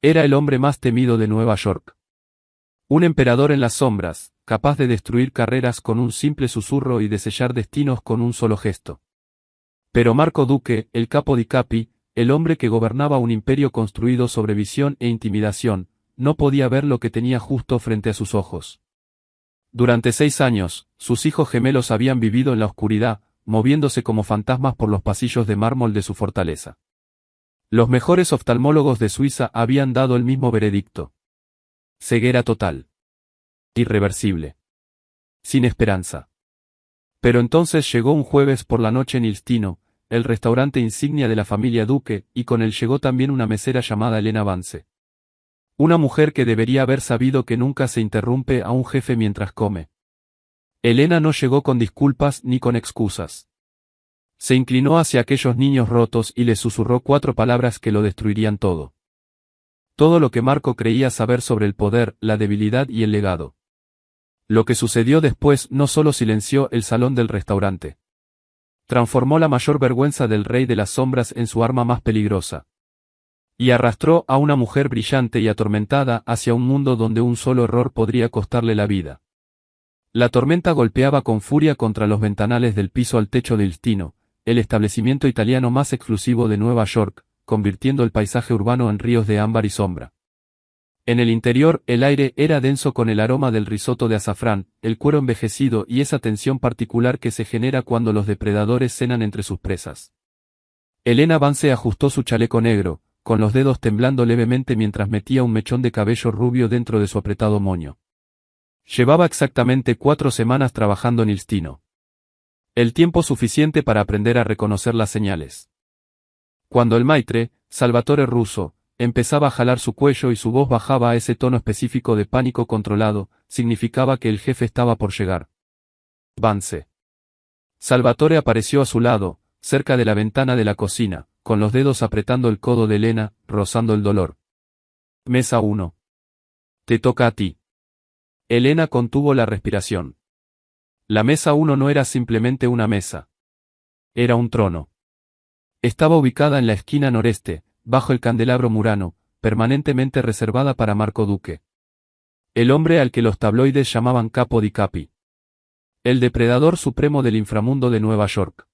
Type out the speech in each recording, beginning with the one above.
Era el hombre más temido de Nueva York. Un emperador en las sombras, capaz de destruir carreras con un simple susurro y de sellar destinos con un solo gesto. Pero Marco Duque, el capo di capi, el hombre que gobernaba un imperio construido sobre visión e intimidación, no podía ver lo que tenía justo frente a sus ojos. Durante 6 años, sus hijos gemelos habían vivido en la oscuridad, moviéndose como fantasmas por los pasillos de mármol de su fortaleza. Los mejores oftalmólogos de Suiza habían dado el mismo veredicto. Ceguera total. Irreversible. Sin esperanza. Pero entonces llegó un jueves por la noche en Il Stino, el restaurante insignia de la familia Duque, y con él llegó también una mesera llamada Elena Vance. Una mujer que debería haber sabido que nunca se interrumpe a un jefe mientras come. Elena no llegó con disculpas ni con excusas. Se inclinó hacia aquellos niños rotos y les susurró 4 palabras que lo destruirían todo. Todo lo que Marco creía saber sobre el poder, la debilidad y el legado. Lo que sucedió después no solo silenció el salón del restaurante. Transformó la mayor vergüenza del rey de las sombras en su arma más peligrosa. Y arrastró a una mujer brillante y atormentada hacia un mundo donde un solo error podría costarle la vida. La tormenta golpeaba con furia contra los ventanales del piso al techo de Il Stino, el establecimiento italiano más exclusivo de Nueva York, convirtiendo el paisaje urbano en ríos de ámbar y sombra. En el interior, el aire era denso con el aroma del risotto de azafrán, el cuero envejecido y esa tensión particular que se genera cuando los depredadores cenan entre sus presas. Elena Vance ajustó su chaleco negro, con los dedos temblando levemente mientras metía un mechón de cabello rubio dentro de su apretado moño. Llevaba exactamente 4 semanas trabajando en Il Stino. El tiempo suficiente para aprender a reconocer las señales. Cuando el maitre, Salvatore Russo, empezaba a jalar su cuello y su voz bajaba a ese tono específico de pánico controlado, significaba que el jefe estaba por llegar. Vance. Salvatore apareció a su lado, cerca de la ventana de la cocina, con los dedos apretando el codo de Elena, rozando el dolor. Mesa 1. Te toca a ti. Elena contuvo la respiración. La mesa 1 no era simplemente una mesa. Era un trono. Estaba ubicada en la esquina noreste, bajo el candelabro murano, permanentemente reservada para Marco Duque. El hombre al que los tabloides llamaban capo di capi. El depredador supremo del inframundo de Nueva York.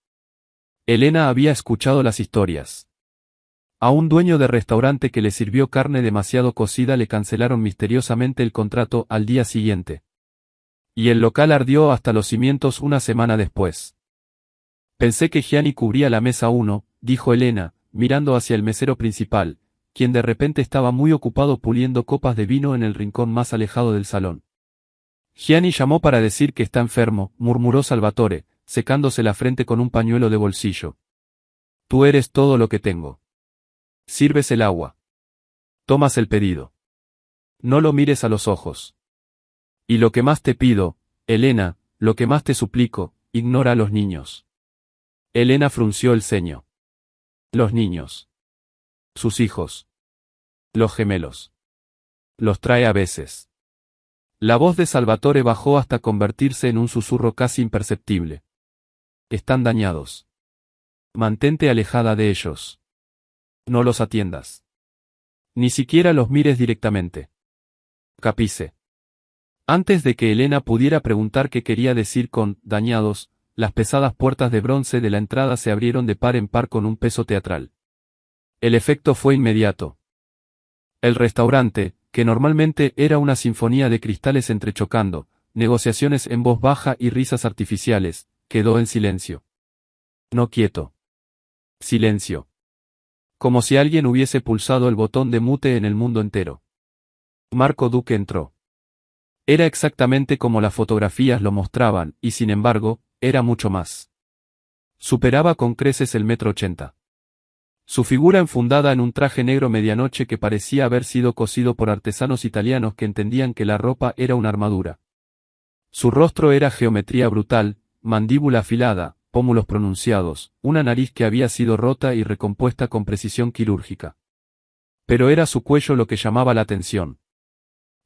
Elena había escuchado las historias. A un dueño de restaurante que le sirvió carne demasiado cocida le cancelaron misteriosamente el contrato al día siguiente. Y el local ardió hasta los cimientos una semana después. Pensé que Gianni cubría la mesa 1, dijo Elena, mirando hacia el mesero principal, quien de repente estaba muy ocupado puliendo copas de vino en el rincón más alejado del salón. Gianni llamó para decir que está enfermo, murmuró Salvatore, secándose la frente con un pañuelo de bolsillo. Tú eres todo lo que tengo. Sirves el agua. Tomas el pedido. No lo mires a los ojos. Y lo que más te pido, Elena, lo que más te suplico, ignora a los niños. Elena frunció el ceño. Los niños. Sus hijos. Los gemelos. Los trae a veces. La voz de Salvatore bajó hasta convertirse en un susurro casi imperceptible. Están dañados. Mantente alejada de ellos. No los atiendas. Ni siquiera los mires directamente. Capice. Antes de que Elena pudiera preguntar qué quería decir con dañados, las pesadas puertas de bronce de la entrada se abrieron de par en par con un peso teatral. El efecto fue inmediato. El restaurante, que normalmente era una sinfonía de cristales entrechocando, negociaciones en voz baja y risas artificiales, quedó en silencio. No quieto. Silencio. Como si alguien hubiese pulsado el botón de mute en el mundo entero. Marco Duque entró. Era exactamente como las fotografías lo mostraban, y sin embargo, era mucho más. Superaba con creces el 1,80 m. Su figura enfundada en un traje negro medianoche que parecía haber sido cosido por artesanos italianos que entendían que la ropa era una armadura. Su rostro era geometría brutal, mandíbula afilada, pómulos pronunciados, una nariz que había sido rota y recompuesta con precisión quirúrgica. Pero era su cuello lo que llamaba la atención.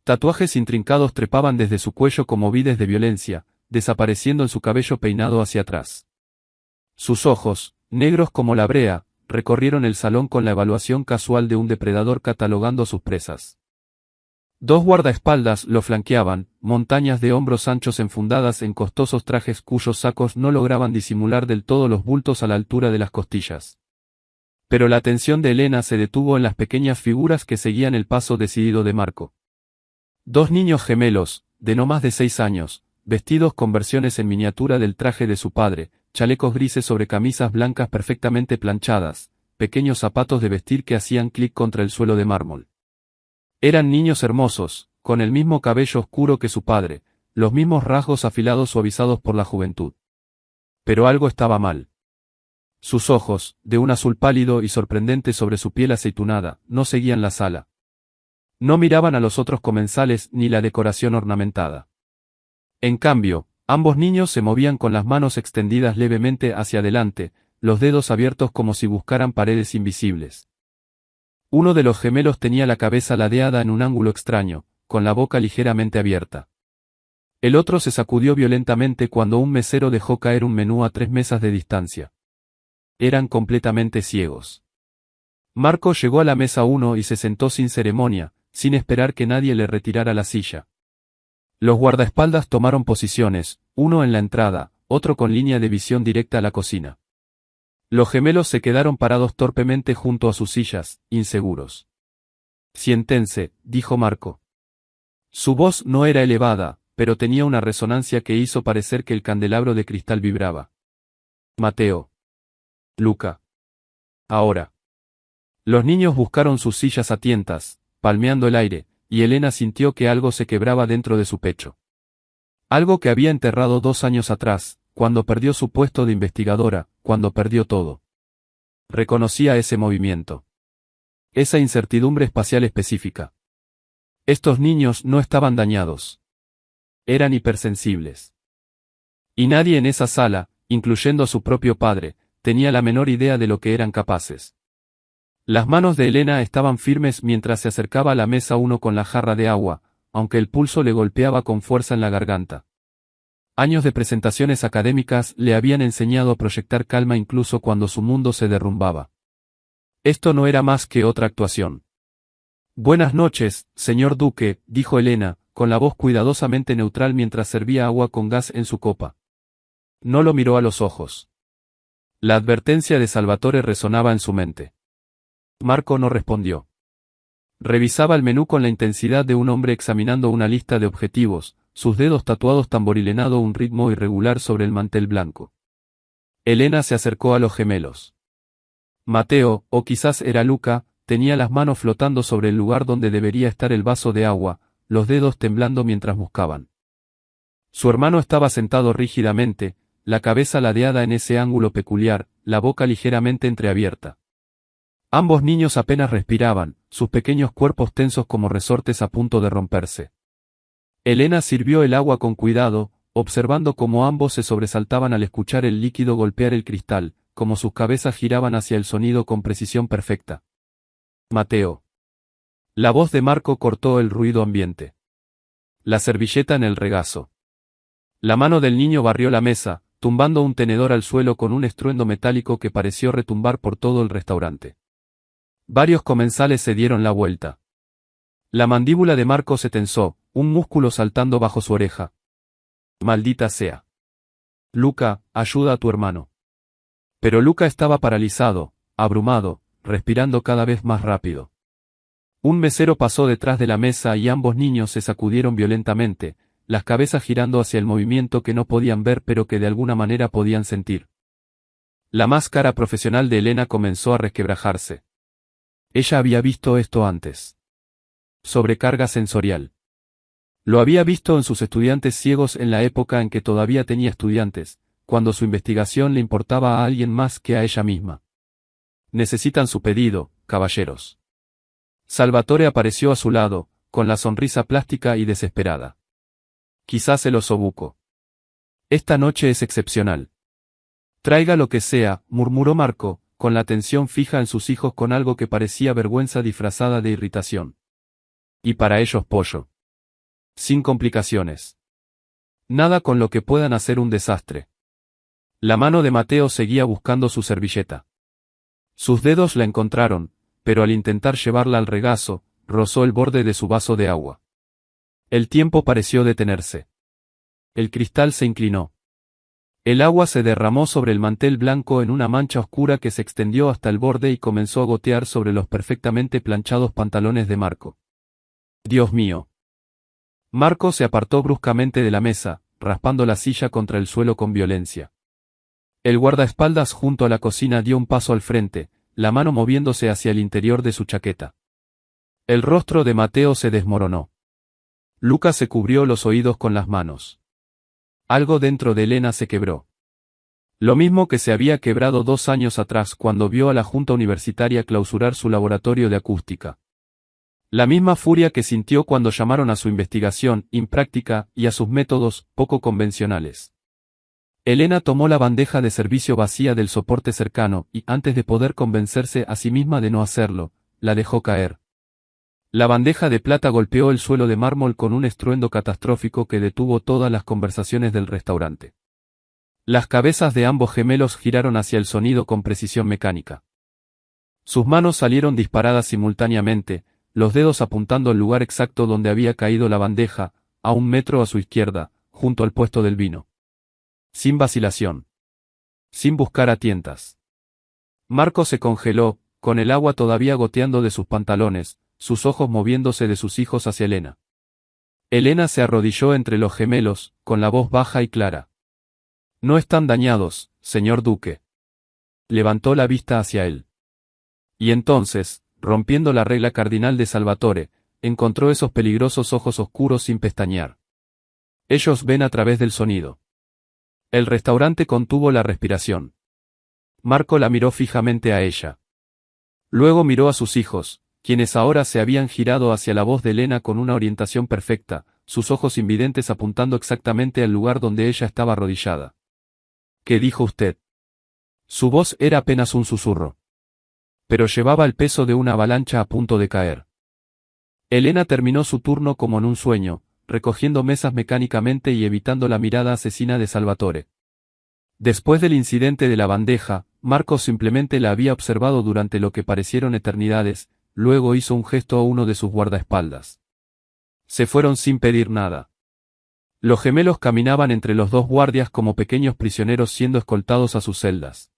Tatuajes intrincados trepaban desde su cuello como vides de violencia, desapareciendo en su cabello peinado hacia atrás. Sus ojos, negros como la brea, recorrieron el salón con la evaluación casual de un depredador catalogando a sus presas. Dos guardaespaldas lo flanqueaban, montañas de hombros anchos enfundadas en costosos trajes cuyos sacos no lograban disimular del todo los bultos a la altura de las costillas. Pero la atención de Elena se detuvo en las pequeñas figuras que seguían el paso decidido de Marco. Dos niños gemelos, de no más de 6 años, vestidos con versiones en miniatura del traje de su padre, chalecos grises sobre camisas blancas perfectamente planchadas, pequeños zapatos de vestir que hacían clic contra el suelo de mármol. Eran niños hermosos, con el mismo cabello oscuro que su padre, los mismos rasgos afilados suavizados por la juventud. Pero algo estaba mal. Sus ojos, de un azul pálido y sorprendente sobre su piel aceitunada, no seguían la sala. No miraban a los otros comensales ni la decoración ornamentada. En cambio, ambos niños se movían con las manos extendidas levemente hacia adelante, los dedos abiertos como si buscaran paredes invisibles. Uno de los gemelos tenía la cabeza ladeada en un ángulo extraño, con la boca ligeramente abierta. El otro se sacudió violentamente cuando un mesero dejó caer un menú a 3 mesas de distancia. Eran completamente ciegos. Marco llegó a la mesa 1 y se sentó sin ceremonia, sin esperar que nadie le retirara la silla. Los guardaespaldas tomaron posiciones, uno en la entrada, otro con línea de visión directa a la cocina. Los gemelos se quedaron parados torpemente junto a sus sillas, inseguros. «Siéntense», dijo Marco. Su voz no era elevada, pero tenía una resonancia que hizo parecer que el candelabro de cristal vibraba. «Mateo. Luca. Ahora». Los niños buscaron sus sillas a tientas, palmeando el aire, y Elena sintió que algo se quebraba dentro de su pecho. Algo que había enterrado 2 años atrás, cuando perdió su puesto de investigadora, cuando perdió todo. Reconocía ese movimiento. Esa incertidumbre espacial específica. Estos niños no estaban dañados. Eran hipersensibles. Y nadie en esa sala, incluyendo a su propio padre, tenía la menor idea de lo que eran capaces. Las manos de Elena estaban firmes mientras se acercaba a la mesa 1 con la jarra de agua, aunque el pulso le golpeaba con fuerza en la garganta. Años de presentaciones académicas le habían enseñado a proyectar calma incluso cuando su mundo se derrumbaba. Esto no era más que otra actuación. «Buenas noches, señor Duque», dijo Elena, con la voz cuidadosamente neutral mientras servía agua con gas en su copa. No lo miró a los ojos. La advertencia de Salvatore resonaba en su mente. Marco no respondió. Revisaba el menú con la intensidad de un hombre examinando una lista de objetivos, sus dedos tatuados tamborilenando un ritmo irregular sobre el mantel blanco. Elena se acercó a los gemelos. Mateo, o quizás era Luca, tenía las manos flotando sobre el lugar donde debería estar el vaso de agua, los dedos temblando mientras buscaban. Su hermano estaba sentado rígidamente, la cabeza ladeada en ese ángulo peculiar, la boca ligeramente entreabierta. Ambos niños apenas respiraban, sus pequeños cuerpos tensos como resortes a punto de romperse. Elena sirvió el agua con cuidado, observando cómo ambos se sobresaltaban al escuchar el líquido golpear el cristal, como sus cabezas giraban hacia el sonido con precisión perfecta. Mateo. La voz de Marco cortó el ruido ambiente. La servilleta en el regazo. La mano del niño barrió la mesa, tumbando un tenedor al suelo con un estruendo metálico que pareció retumbar por todo el restaurante. Varios comensales se dieron la vuelta. La mandíbula de Marco se tensó, un músculo saltando bajo su oreja. Maldita sea. Luca, ayuda a tu hermano. Pero Luca estaba paralizado, abrumado, respirando cada vez más rápido. Un mesero pasó detrás de la mesa y ambos niños se sacudieron violentamente, las cabezas girando hacia el movimiento que no podían ver pero que de alguna manera podían sentir. La máscara profesional de Elena comenzó a resquebrajarse. Ella había visto esto antes. Sobrecarga sensorial. Lo había visto en sus estudiantes ciegos en la época en que todavía tenía estudiantes, cuando su investigación le importaba a alguien más que a ella misma. Necesitan su pedido, caballeros. Salvatore apareció a su lado, con la sonrisa plástica y desesperada. Quizás el osobuco. Esta noche es excepcional. Traiga lo que sea, murmuró Marco, con la atención fija en sus hijos con algo que parecía vergüenza disfrazada de irritación. Y para ellos pollo. Sin complicaciones. Nada con lo que puedan hacer un desastre. La mano de Mateo seguía buscando su servilleta. Sus dedos la encontraron, pero al intentar llevarla al regazo, rozó el borde de su vaso de agua. El tiempo pareció detenerse. El cristal se inclinó. El agua se derramó sobre el mantel blanco en una mancha oscura que se extendió hasta el borde y comenzó a gotear sobre los perfectamente planchados pantalones de Marco. ¡Dios mío! Marco se apartó bruscamente de la mesa, raspando la silla contra el suelo con violencia. El guardaespaldas junto a la cocina dio un paso al frente, la mano moviéndose hacia el interior de su chaqueta. El rostro de Mateo se desmoronó. Lucas se cubrió los oídos con las manos. Algo dentro de Elena se quebró. Lo mismo que se había quebrado 2 años atrás cuando vio a la Junta Universitaria clausurar su laboratorio de acústica. La misma furia que sintió cuando llamaron a su investigación impráctica y a sus métodos poco convencionales. Elena tomó la bandeja de servicio vacía del soporte cercano y, antes de poder convencerse a sí misma de no hacerlo, la dejó caer. La bandeja de plata golpeó el suelo de mármol con un estruendo catastrófico que detuvo todas las conversaciones del restaurante. Las cabezas de ambos gemelos giraron hacia el sonido con precisión mecánica. Sus manos salieron disparadas simultáneamente, los dedos apuntando al lugar exacto donde había caído la bandeja, a 1 metro a su izquierda, junto al puesto del vino. Sin vacilación. Sin buscar a tientas. Marco se congeló, con el agua todavía goteando de sus pantalones, sus ojos moviéndose de sus hijos hacia Elena. Elena se arrodilló entre los gemelos, con la voz baja y clara. No están dañados, señor duque. Levantó la vista hacia él. Y entonces, rompiendo la regla cardinal de Salvatore, encontró esos peligrosos ojos oscuros sin pestañear. Ellos ven a través del sonido. El restaurante contuvo la respiración. Marco la miró fijamente a ella. Luego miró a sus hijos, quienes ahora se habían girado hacia la voz de Elena con una orientación perfecta, sus ojos invidentes apuntando exactamente al lugar donde ella estaba arrodillada. ¿Qué dijo usted? Su voz era apenas un susurro. Pero llevaba el peso de una avalancha a punto de caer. Elena terminó su turno como en un sueño, recogiendo mesas mecánicamente y evitando la mirada asesina de Salvatore. Después del incidente de la bandeja, Marco simplemente la había observado durante lo que parecieron eternidades, luego hizo un gesto a uno de sus guardaespaldas. Se fueron sin pedir nada. Los gemelos caminaban entre los 2 guardias como pequeños prisioneros siendo escoltados a sus celdas.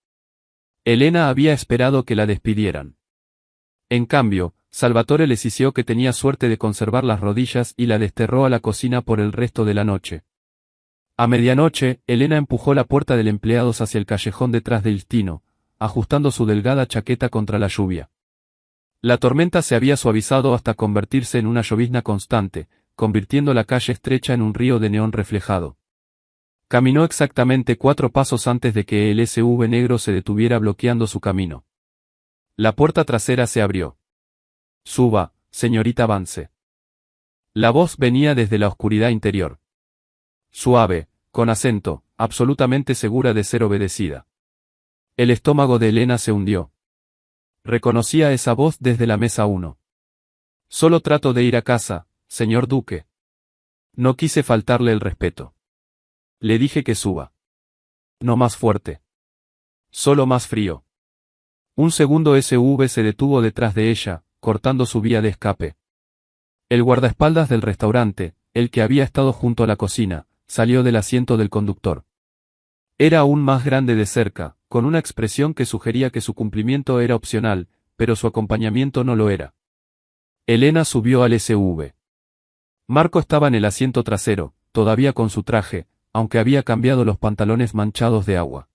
Elena había esperado que la despidieran. En cambio, Salvatore les hizo que tenía suerte de conservar las rodillas y la desterró a la cocina por el resto de la noche. A medianoche, Elena empujó la puerta del empleados hacia el callejón detrás del tino, ajustando su delgada chaqueta contra la lluvia. La tormenta se había suavizado hasta convertirse en una llovizna constante, convirtiendo la calle estrecha en un río de neón reflejado. Caminó exactamente 4 pasos antes de que el SUV negro se detuviera bloqueando su camino. La puerta trasera se abrió. Suba, señorita Vance. La voz venía desde la oscuridad interior. Suave, con acento, absolutamente segura de ser obedecida. El estómago de Elena se hundió. Reconocía esa voz desde la mesa 1. Solo trato de ir a casa, señor duque. No quise faltarle el respeto. Le dije que suba. No más fuerte. Solo más frío. Un segundo SUV se detuvo detrás de ella, cortando su vía de escape. El guardaespaldas del restaurante, el que había estado junto a la cocina, salió del asiento del conductor. Era aún más grande de cerca, con una expresión que sugería que su cumplimiento era opcional, pero su acompañamiento no lo era. Elena subió al SUV. Marco estaba en el asiento trasero, todavía con su traje, aunque había cambiado los pantalones manchados de agua.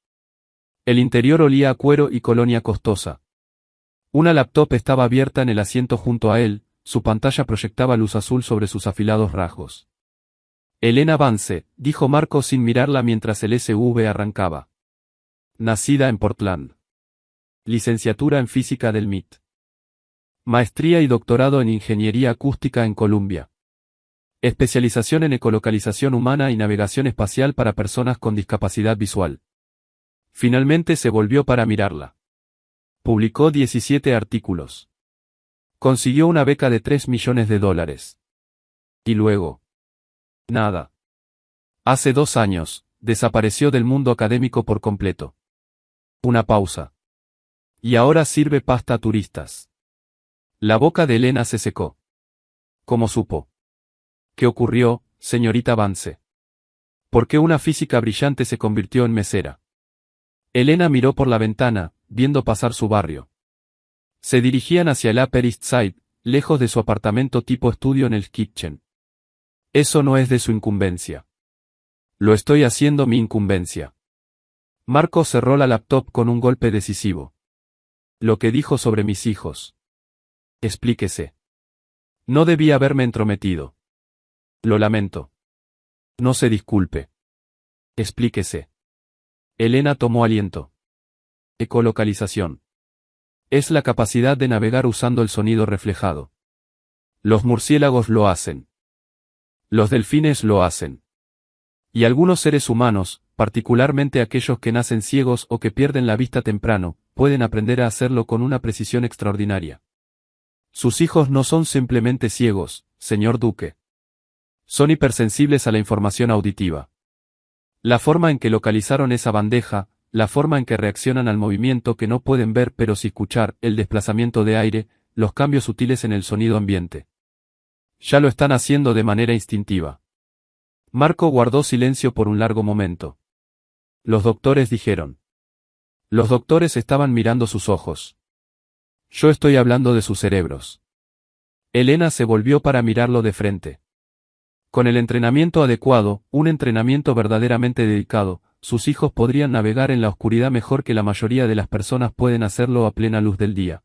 El interior olía a cuero y colonia costosa. Una laptop estaba abierta en el asiento junto a él, su pantalla proyectaba luz azul sobre sus afilados rasgos. Elena Vance, dijo Marco sin mirarla mientras el SUV arrancaba. Nacida en Portland. Licenciatura en Física del MIT. Maestría y doctorado en Ingeniería Acústica en Columbia. Especialización en ecolocalización humana y navegación espacial para personas con discapacidad visual. Finalmente se volvió para mirarla. Publicó 17 artículos. Consiguió una beca de $3 millones. Y luego. Nada. Hace 2 años, desapareció del mundo académico por completo. Una pausa. Y ahora sirve pasta a turistas. La boca de Elena se secó. ¿Cómo supo? ¿Qué ocurrió, señorita Vance? ¿Por qué una física brillante se convirtió en mesera? Elena miró por la ventana, viendo pasar su barrio. Se dirigían hacia el Upper East Side, lejos de su apartamento tipo estudio en el Kitchen. Eso no es de su incumbencia. Lo estoy haciendo mi incumbencia. Marco cerró la laptop con un golpe decisivo. Lo que dijo sobre mis hijos. Explíquese. No debía haberme entrometido. Lo lamento. No se disculpe. Explíquese. Elena tomó aliento. Ecolocalización. Es la capacidad de navegar usando el sonido reflejado. Los murciélagos lo hacen. Los delfines lo hacen. Y algunos seres humanos, particularmente aquellos que nacen ciegos o que pierden la vista temprano, pueden aprender a hacerlo con una precisión extraordinaria. Sus hijos no son simplemente ciegos, señor Duque. Son hipersensibles a la información auditiva. La forma en que localizaron esa bandeja, la forma en que reaccionan al movimiento que no pueden ver pero sí escuchar, el desplazamiento de aire, los cambios sutiles en el sonido ambiente. Ya lo están haciendo de manera instintiva. Marco guardó silencio por un largo momento. Los doctores dijeron. Los doctores estaban mirando sus ojos. Yo estoy hablando de sus cerebros. Elena se volvió para mirarlo de frente. Con el entrenamiento adecuado, un entrenamiento verdaderamente dedicado, sus hijos podrían navegar en la oscuridad mejor que la mayoría de las personas pueden hacerlo a plena luz del día.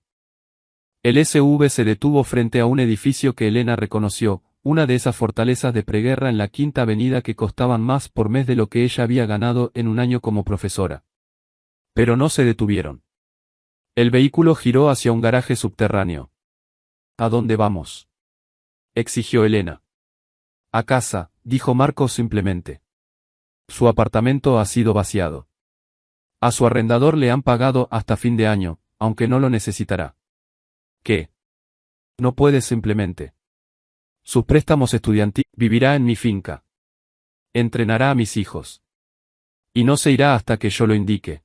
El SV se detuvo frente a un edificio que Elena reconoció, una de esas fortalezas de preguerra en la Quinta Avenida que costaban más por mes de lo que ella había ganado en un año como profesora. Pero no se detuvieron. El vehículo giró hacia un garaje subterráneo. ¿A dónde vamos?, exigió Elena. A casa, dijo Marcos simplemente. Su apartamento ha sido vaciado. A su arrendador le han pagado hasta fin de año, aunque no lo necesitará. ¿Qué? No puede simplemente. Sus préstamos estudiantiles. Vivirá en mi finca. Entrenará a mis hijos. Y no se irá hasta que yo lo indique.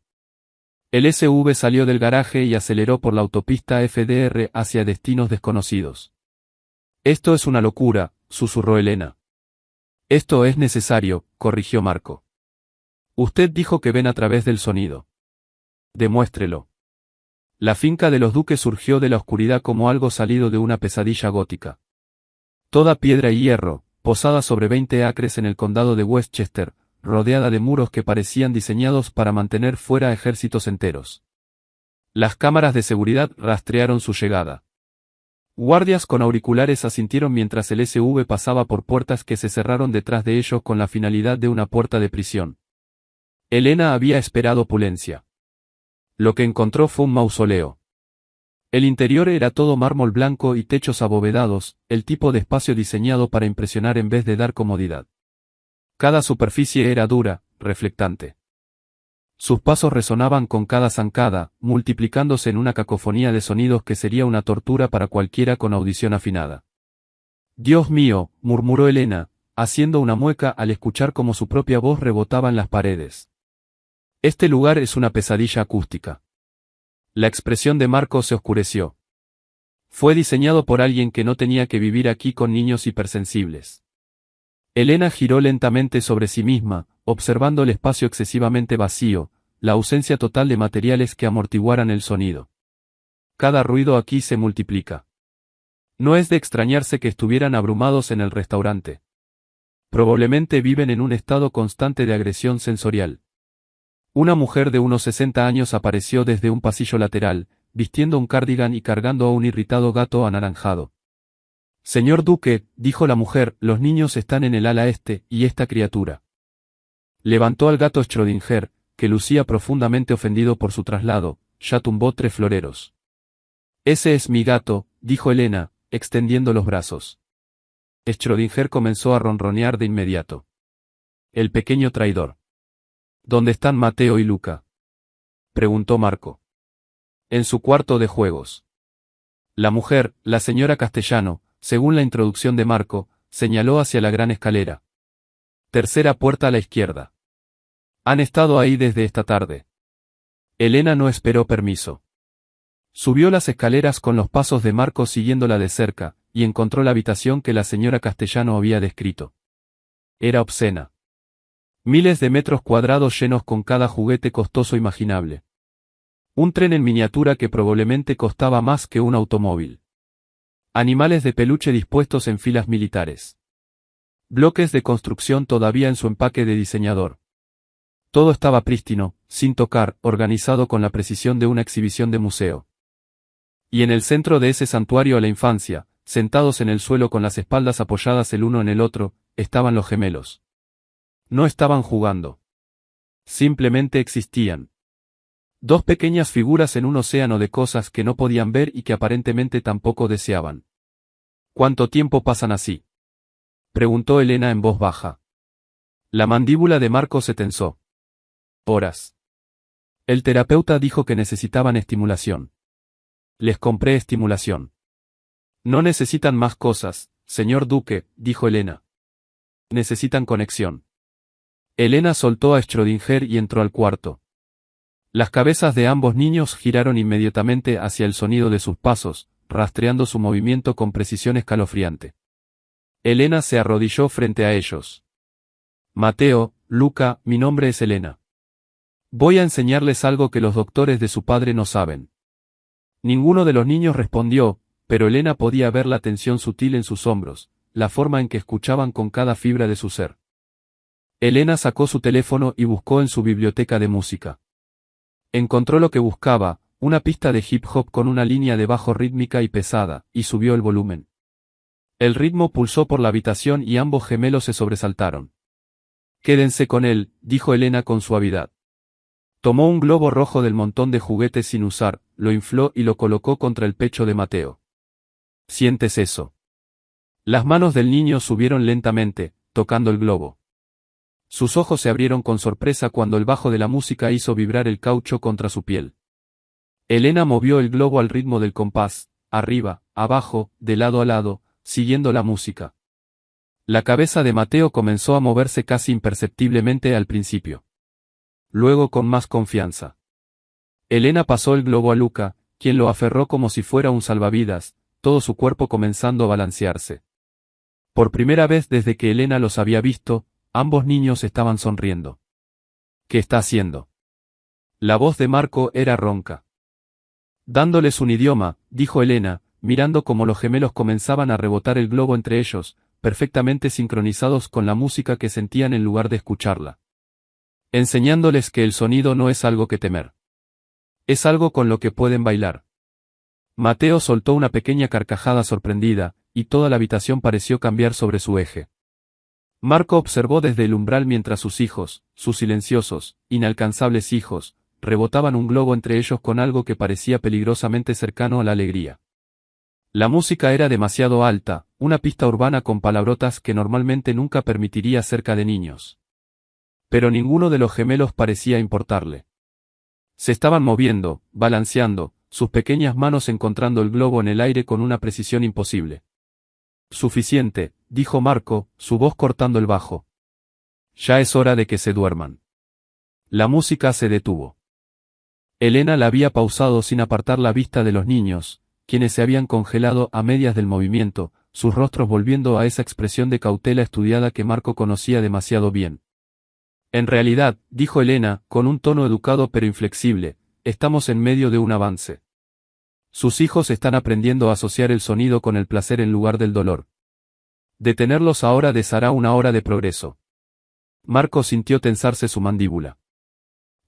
El SV salió del garaje y aceleró por la autopista FDR hacia destinos desconocidos. Esto es una locura, susurró Elena. Esto es necesario, corrigió Marco. Usted dijo que ven a través del sonido. Demuéstrelo. La finca de los Duques surgió de la oscuridad como algo salido de una pesadilla gótica. Toda piedra y hierro, posada sobre 20 acres en el condado de Westchester, rodeada de muros que parecían diseñados para mantener fuera ejércitos enteros. Las cámaras de seguridad rastrearon su llegada. Guardias con auriculares asintieron mientras el SV pasaba por puertas que se cerraron detrás de ellos con la finalidad de una puerta de prisión. Elena había esperado opulencia. Lo que encontró fue un mausoleo. El interior era todo mármol blanco y techos abovedados, el tipo de espacio diseñado para impresionar en vez de dar comodidad. Cada superficie era dura, reflectante. Sus pasos resonaban con cada zancada, multiplicándose en una cacofonía de sonidos que sería una tortura para cualquiera con audición afinada. Dios mío, murmuró Elena, haciendo una mueca al escuchar cómo su propia voz rebotaba en las paredes. Este lugar es una pesadilla acústica. La expresión de Marco se oscureció. Fue diseñado por alguien que no tenía que vivir aquí con niños hipersensibles. Elena giró lentamente sobre sí misma, observando el espacio excesivamente vacío, la ausencia total de materiales que amortiguaran el sonido. Cada ruido aquí se multiplica. No es de extrañarse que estuvieran abrumados en el restaurante. Probablemente viven en un estado constante de agresión sensorial. Una mujer de unos 60 años apareció desde un pasillo lateral, vistiendo un cardigan y cargando a un irritado gato anaranjado. Señor Duque, dijo la mujer, los niños están en el ala este, y esta criatura. Levantó al gato Schrödinger, que lucía profundamente ofendido por su traslado, ya tumbó 3 floreros. Ese es mi gato, dijo Elena, extendiendo los brazos. Schrödinger comenzó a ronronear de inmediato. El pequeño traidor. ¿Dónde están Mateo y Luca?, preguntó Marco. En su cuarto de juegos. La mujer, la señora Castellano, según la introducción de Marco, señaló hacia la gran escalera. Tercera puerta a la izquierda. Han estado ahí desde esta tarde. Elena no esperó permiso. Subió las escaleras con los pasos de Marco siguiéndola de cerca, y encontró la habitación que la señora Castellano había descrito. Era obscena. Miles de metros cuadrados llenos con cada juguete costoso imaginable. Un tren en miniatura que probablemente costaba más que un automóvil. Animales de peluche dispuestos en filas militares. Bloques de construcción todavía en su empaque de diseñador. Todo estaba prístino, sin tocar, organizado con la precisión de una exhibición de museo. Y en el centro de ese santuario a la infancia, sentados en el suelo con las espaldas apoyadas el uno en el otro, estaban los gemelos. No estaban jugando. Simplemente existían. Dos pequeñas figuras en un océano de cosas que no podían ver y que aparentemente tampoco deseaban. ¿Cuánto tiempo pasan así?, preguntó Elena en voz baja. La mandíbula de Marco se tensó. Horas. El terapeuta dijo que necesitaban estimulación. Les compré estimulación. No necesitan más cosas, señor Duque, dijo Elena. Necesitan conexión. Elena soltó a Schrödinger y entró al cuarto. Las cabezas de ambos niños giraron inmediatamente hacia el sonido de sus pasos, rastreando su movimiento con precisión escalofriante. Elena se arrodilló frente a ellos. Mateo, Luca, mi nombre es Elena. Voy a enseñarles algo que los doctores de su padre no saben. Ninguno de los niños respondió, pero Elena podía ver la tensión sutil en sus hombros, la forma en que escuchaban con cada fibra de su ser. Elena sacó su teléfono y buscó en su biblioteca de música. Encontró lo que buscaba, una pista de hip hop con una línea de bajo rítmica y pesada, y subió el volumen. El ritmo pulsó por la habitación y ambos gemelos se sobresaltaron. Quédense con él, dijo Elena con suavidad. Tomó un globo rojo del montón de juguetes sin usar, lo infló y lo colocó contra el pecho de Mateo. ¿Sientes eso? Las manos del niño subieron lentamente, tocando el globo. Sus ojos se abrieron con sorpresa cuando el bajo de la música hizo vibrar el caucho contra su piel. Elena movió el globo al ritmo del compás, arriba, abajo, de lado a lado, siguiendo la música. La cabeza de Mateo comenzó a moverse casi imperceptiblemente al principio. Luego con más confianza. Elena pasó el globo a Luca, quien lo aferró como si fuera un salvavidas, todo su cuerpo comenzando a balancearse. Por primera vez desde que Elena los había visto, ambos niños estaban sonriendo. ¿Qué está haciendo? La voz de Marco era ronca. Dándoles un idioma, dijo Elena, mirando cómo los gemelos comenzaban a rebotar el globo entre ellos, perfectamente sincronizados con la música que sentían en lugar de escucharla. Enseñándoles que el sonido no es algo que temer. Es algo con lo que pueden bailar. Mateo soltó una pequeña carcajada sorprendida, y toda la habitación pareció cambiar sobre su eje. Marco observó desde el umbral mientras sus hijos, sus silenciosos, inalcanzables hijos, rebotaban un globo entre ellos con algo que parecía peligrosamente cercano a la alegría. La música era demasiado alta, una pista urbana con palabrotas que normalmente nunca permitiría cerca de niños. Pero ninguno de los gemelos parecía importarle. Se estaban moviendo, balanceando, sus pequeñas manos encontrando el globo en el aire con una precisión imposible. Suficiente, dijo Marco, su voz cortando el bajo. Ya es hora de que se duerman. La música se detuvo. Elena la había pausado sin apartar la vista de los niños, quienes se habían congelado a medias del movimiento, sus rostros volviendo a esa expresión de cautela estudiada que Marco conocía demasiado bien. En realidad, dijo Elena, con un tono educado pero inflexible, estamos en medio de un avance. Sus hijos están aprendiendo a asociar el sonido con el placer en lugar del dolor. Detenerlos ahora deshará una hora de progreso. Marco sintió tensarse su mandíbula.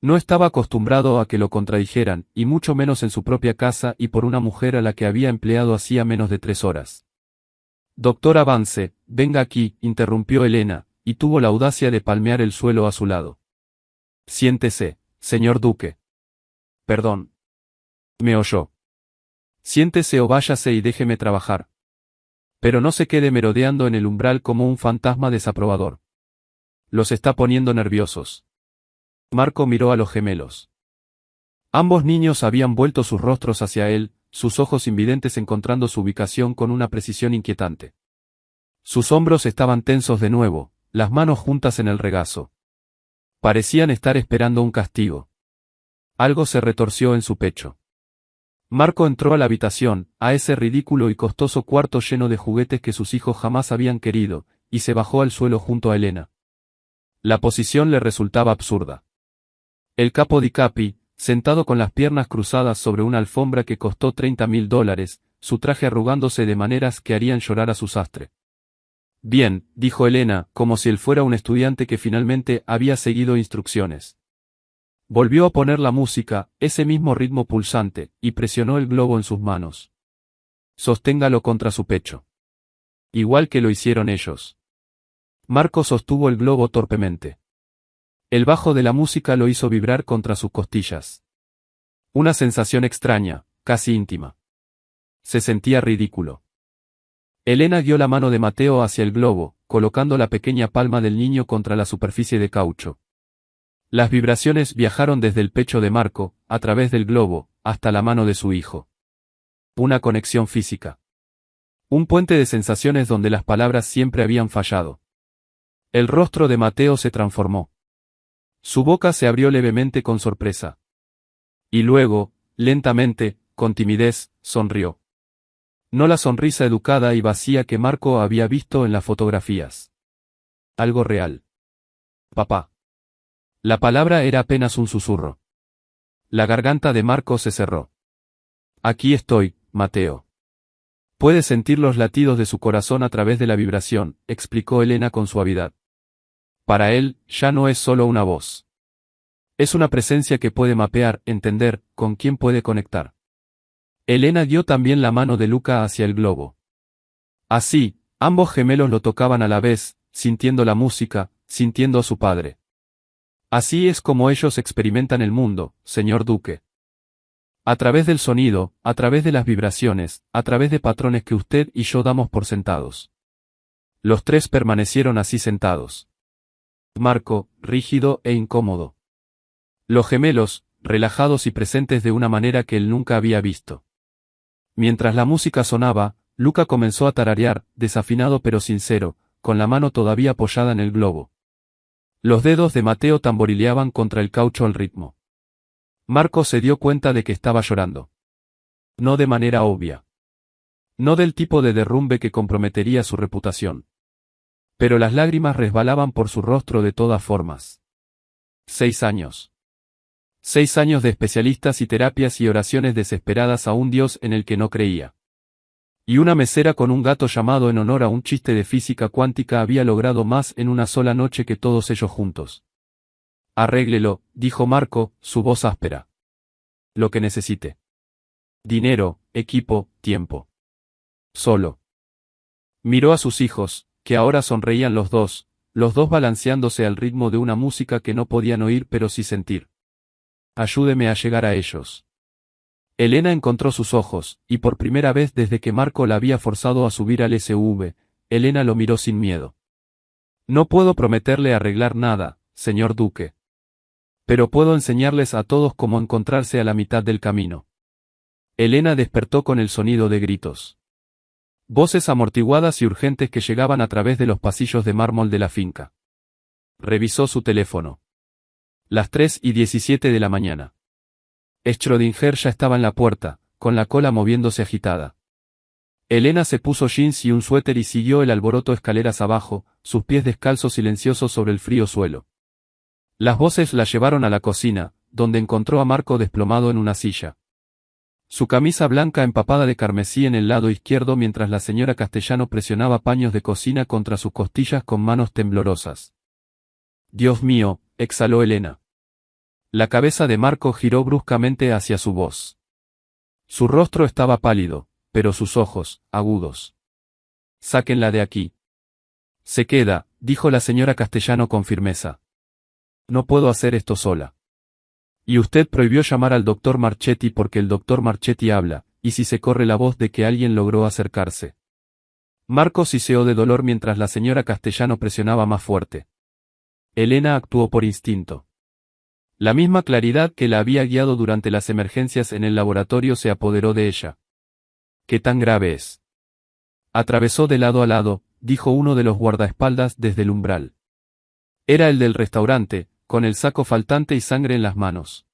No estaba acostumbrado a que lo contradijeran, y mucho menos en su propia casa y por una mujer a la que había empleado hacía menos de 3 horas. Doctor Avance, venga aquí, interrumpió Elena, y tuvo la audacia de palmear el suelo a su lado. Siéntese, señor Duque. Perdón. Me oyó. Siéntese o váyase y déjeme trabajar. Pero no se quede merodeando en el umbral como un fantasma desaprobador. Los está poniendo nerviosos. Marco miró a los gemelos. Ambos niños habían vuelto sus rostros hacia él, sus ojos invidentes encontrando su ubicación con una precisión inquietante. Sus hombros estaban tensos de nuevo, las manos juntas en el regazo. Parecían estar esperando un castigo. Algo se retorció en su pecho. Marco entró a la habitación, a ese ridículo y costoso cuarto lleno de juguetes que sus hijos jamás habían querido, y se bajó al suelo junto a Elena. La posición le resultaba absurda. El capo di capi, sentado con las piernas cruzadas sobre una alfombra que costó $30.000, su traje arrugándose de maneras que harían llorar a su sastre. Bien, dijo Elena, como si él fuera un estudiante que finalmente había seguido instrucciones. Volvió a poner la música, ese mismo ritmo pulsante, y presionó el globo en sus manos. Sosténgalo contra su pecho. Igual que lo hicieron ellos. Marco sostuvo el globo torpemente. El bajo de la música lo hizo vibrar contra sus costillas. Una sensación extraña, casi íntima. Se sentía ridículo. Elena guió la mano de Mateo hacia el globo, colocando la pequeña palma del niño contra la superficie de caucho. Las vibraciones viajaron desde el pecho de Marco, a través del globo, hasta la mano de su hijo. Una conexión física. Un puente de sensaciones donde las palabras siempre habían fallado. El rostro de Mateo se transformó. Su boca se abrió levemente con sorpresa. Y luego, lentamente, con timidez, sonrió. No la sonrisa educada y vacía que Marco había visto en las fotografías. Algo real. Papá. La palabra era apenas un susurro. La garganta de Marco se cerró. Aquí estoy, Mateo. Puede sentir los latidos de su corazón a través de la vibración, explicó Elena con suavidad. Para él, ya no es solo una voz. Es una presencia que puede mapear, entender, con quién puede conectar. Elena dio también la mano de Luca hacia el globo. Así, ambos gemelos lo tocaban a la vez, sintiendo la música, sintiendo a su padre. Así es como ellos experimentan el mundo, señor Duque. A través del sonido, a través de las vibraciones, a través de patrones que usted y yo damos por sentados. Los tres permanecieron así sentados. Marco, rígido e incómodo. Los gemelos, relajados y presentes de una manera que él nunca había visto. Mientras la música sonaba, Luca comenzó a tararear, desafinado pero sincero, con la mano todavía apoyada en el globo. Los dedos de Mateo tamborileaban contra el caucho al ritmo. Marco se dio cuenta de que estaba llorando. No de manera obvia. No del tipo de derrumbe que comprometería su reputación. Pero las lágrimas resbalaban por su rostro de todas formas. 6 años. 6 años de especialistas y terapias y oraciones desesperadas a un Dios en el que no creía. Y una mesera con un gato llamado en honor a un chiste de física cuántica había logrado más en una sola noche que todos ellos juntos. Arréglelo, dijo Marco, su voz áspera. Lo que necesite. Dinero, equipo, tiempo. Solo. Miró a sus hijos, que ahora sonreían los dos balanceándose al ritmo de una música que no podían oír pero sí sentir. Ayúdeme a llegar a ellos. Elena encontró sus ojos, y por primera vez desde que Marco la había forzado a subir al SUV, Elena lo miró sin miedo. No puedo prometerle arreglar nada, señor Duque. Pero puedo enseñarles a todos cómo encontrarse a la mitad del camino. Elena despertó con el sonido de gritos. Voces amortiguadas y urgentes que llegaban a través de los pasillos de mármol de la finca. Revisó su teléfono. Las 3:17 de la mañana. Schrödinger ya estaba en la puerta, con la cola moviéndose agitada. Elena se puso jeans y un suéter y siguió el alboroto escaleras abajo, sus pies descalzos silenciosos sobre el frío suelo. Las voces la llevaron a la cocina, donde encontró a Marco desplomado en una silla. Su camisa blanca empapada de carmesí en el lado izquierdo mientras la señora Castellano presionaba paños de cocina contra sus costillas con manos temblorosas. Dios mío, exhaló Elena. La cabeza de Marco giró bruscamente hacia su voz. Su rostro estaba pálido, pero sus ojos, agudos. Sáquenla de aquí. Se queda, dijo la señora Castellano con firmeza. No puedo hacer esto sola. Y usted prohibió llamar al doctor Marchetti porque el doctor Marchetti habla, y si se corre la voz de que alguien logró acercarse. Marco siseó de dolor mientras la señora Castellano presionaba más fuerte. Elena actuó por instinto. La misma claridad que la había guiado durante las emergencias en el laboratorio se apoderó de ella. ¿Qué tan grave es? Atravesó de lado a lado, dijo uno de los guardaespaldas desde el umbral. Era el del restaurante, con el saco faltante y sangre en las manos.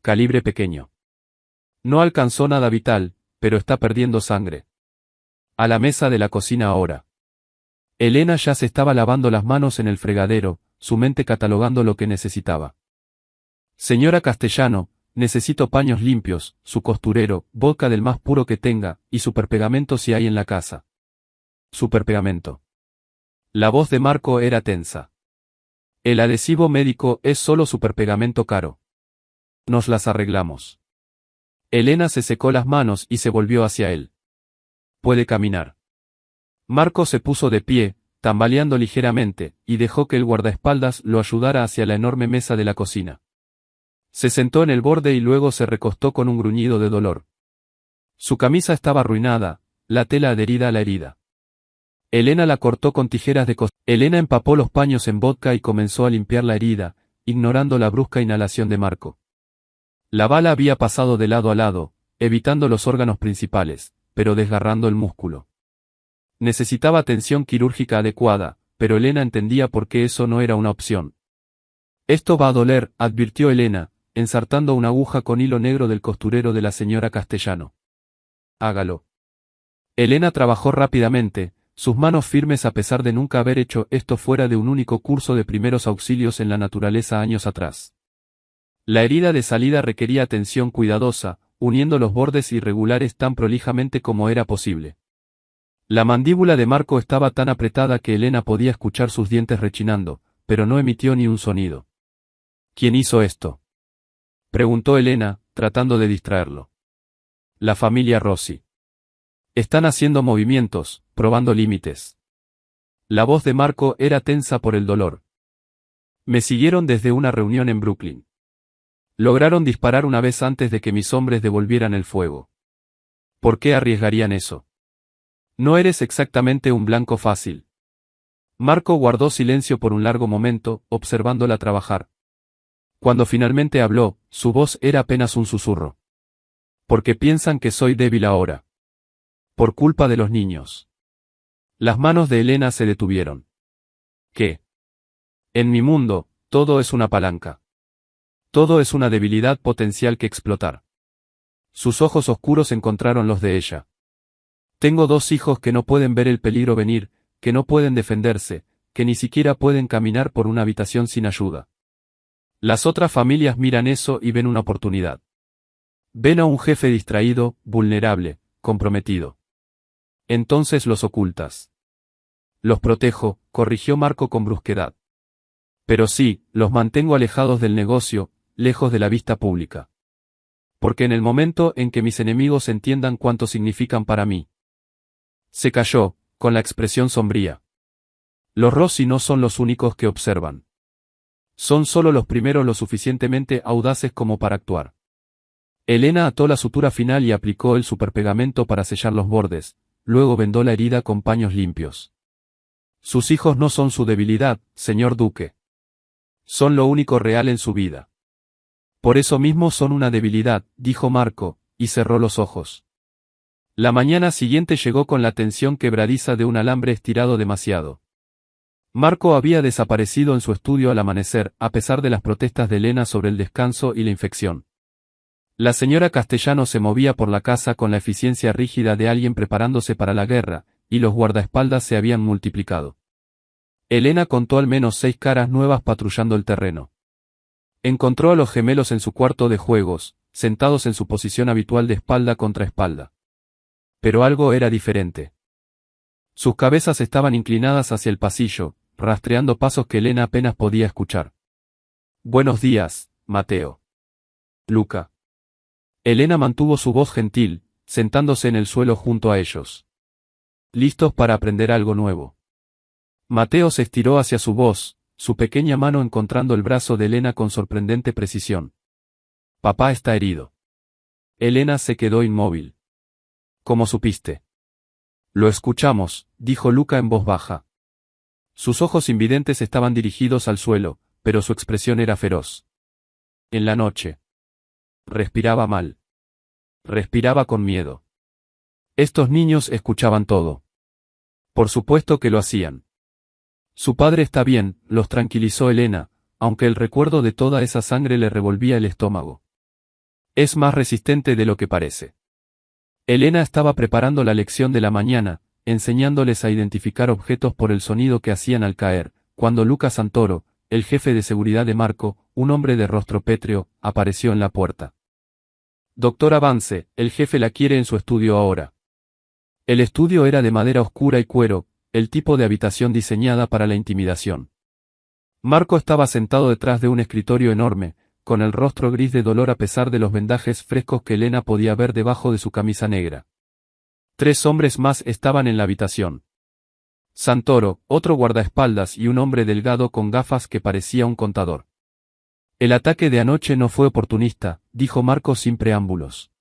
Calibre pequeño. No alcanzó nada vital, pero está perdiendo sangre. A la mesa de la cocina ahora. Elena ya se estaba lavando las manos en el fregadero, su mente catalogando lo que necesitaba. Señora Castellano, necesito paños limpios, su costurero, vodka del más puro que tenga, y superpegamento si hay en la casa. Superpegamento. La voz de Marco era tensa. El adhesivo médico es solo superpegamento caro. Nos las arreglamos. Elena se secó las manos y se volvió hacia él. Puede caminar. Marco se puso de pie, tambaleando ligeramente, y dejó que el guardaespaldas lo ayudara hacia la enorme mesa de la cocina. Se sentó en el borde y luego se recostó con un gruñido de dolor. Su camisa estaba arruinada, la tela adherida a la herida. Elena la cortó con tijeras de costura. Elena empapó los paños en vodka y comenzó a limpiar la herida, ignorando la brusca inhalación de Marco. La bala había pasado de lado a lado, evitando los órganos principales, pero desgarrando el músculo. Necesitaba atención quirúrgica adecuada, pero Elena entendía por qué eso no era una opción. Esto va a doler, advirtió Elena, ensartando una aguja con hilo negro del costurero de la señora Castellano. Hágalo. Elena trabajó rápidamente, sus manos firmes a pesar de nunca haber hecho esto fuera de un único curso de primeros auxilios en la naturaleza años atrás. La herida de salida requería atención cuidadosa, uniendo los bordes irregulares tan prolijamente como era posible. La mandíbula de Marco estaba tan apretada que Elena podía escuchar sus dientes rechinando, pero no emitió ni un sonido. ¿Quién hizo esto?, preguntó Elena, tratando de distraerlo. La familia Rossi. Están haciendo movimientos, probando límites. La voz de Marco era tensa por el dolor. Me siguieron desde una reunión en Brooklyn. Lograron disparar una vez antes de que mis hombres devolvieran el fuego. ¿Por qué arriesgarían eso? No eres exactamente un blanco fácil. Marco guardó silencio por un largo momento, observándola trabajar. Cuando finalmente habló, su voz era apenas un susurro. Porque piensan que soy débil ahora. Por culpa de los niños. Las manos de Elena se detuvieron. ¿Qué? En mi mundo, todo es una palanca. Todo es una debilidad potencial que explotar. Sus ojos oscuros encontraron los de ella. Tengo 2 hijos que no pueden ver el peligro venir, que no pueden defenderse, que ni siquiera pueden caminar por una habitación sin ayuda. Las otras familias miran eso y ven una oportunidad. Ven a un jefe distraído, vulnerable, comprometido. Entonces los ocultas. Los protejo, corrigió Marco con brusquedad. Pero sí, los mantengo alejados del negocio, lejos de la vista pública. Porque en el momento en que mis enemigos entiendan cuánto significan para mí. Se calló, con la expresión sombría. Los Rossi no son los únicos que observan. Son solo los primeros lo suficientemente audaces como para actuar. Elena ató la sutura final y aplicó el superpegamento para sellar los bordes, luego vendó la herida con paños limpios. Sus hijos no son su debilidad, señor Duque. Son lo único real en su vida. Por eso mismo son una debilidad, dijo Marco, y cerró los ojos. La mañana siguiente llegó con la tensión quebradiza de un alambre estirado demasiado. Marco había desaparecido en su estudio al amanecer, a pesar de las protestas de Elena sobre el descanso y la infección. La señora Castellano se movía por la casa con la eficiencia rígida de alguien preparándose para la guerra, y los guardaespaldas se habían multiplicado. Elena contó al menos 6 caras nuevas patrullando el terreno. Encontró a los gemelos en su cuarto de juegos, sentados en su posición habitual de espalda contra espalda. Pero algo era diferente. Sus cabezas estaban inclinadas hacia el pasillo, rastreando pasos que Elena apenas podía escuchar. Buenos días, Mateo. Luca. Elena mantuvo su voz gentil, sentándose en el suelo junto a ellos. ¿Listos para aprender algo nuevo? Mateo se estiró hacia su voz, su pequeña mano encontrando el brazo de Elena con sorprendente precisión. Papá está herido. Elena se quedó inmóvil. ¿Cómo supiste? Lo escuchamos, dijo Luca en voz baja. Sus ojos invidentes estaban dirigidos al suelo, pero su expresión era feroz. En la noche. Respiraba mal. Respiraba con miedo. Estos niños escuchaban todo. Por supuesto que lo hacían. Su padre está bien, los tranquilizó Elena, aunque el recuerdo de toda esa sangre le revolvía el estómago. Es más resistente de lo que parece. Elena estaba preparando la lección de la mañana, enseñándoles a identificar objetos por el sonido que hacían al caer, cuando Luca Santoro, el jefe de seguridad de Marco, un hombre de rostro pétreo, apareció en la puerta. Doctora Vance, el jefe la quiere en su estudio ahora. El estudio era de madera oscura y cuero, el tipo de habitación diseñada para la intimidación. Marco estaba sentado detrás de un escritorio enorme, con el rostro gris de dolor a pesar de los vendajes frescos que Elena podía ver debajo de su camisa negra. 3 hombres más estaban en la habitación. Santoro, otro guardaespaldas y un hombre delgado con gafas que parecía un contador. El ataque de anoche no fue oportunista, dijo Marco sin preámbulos.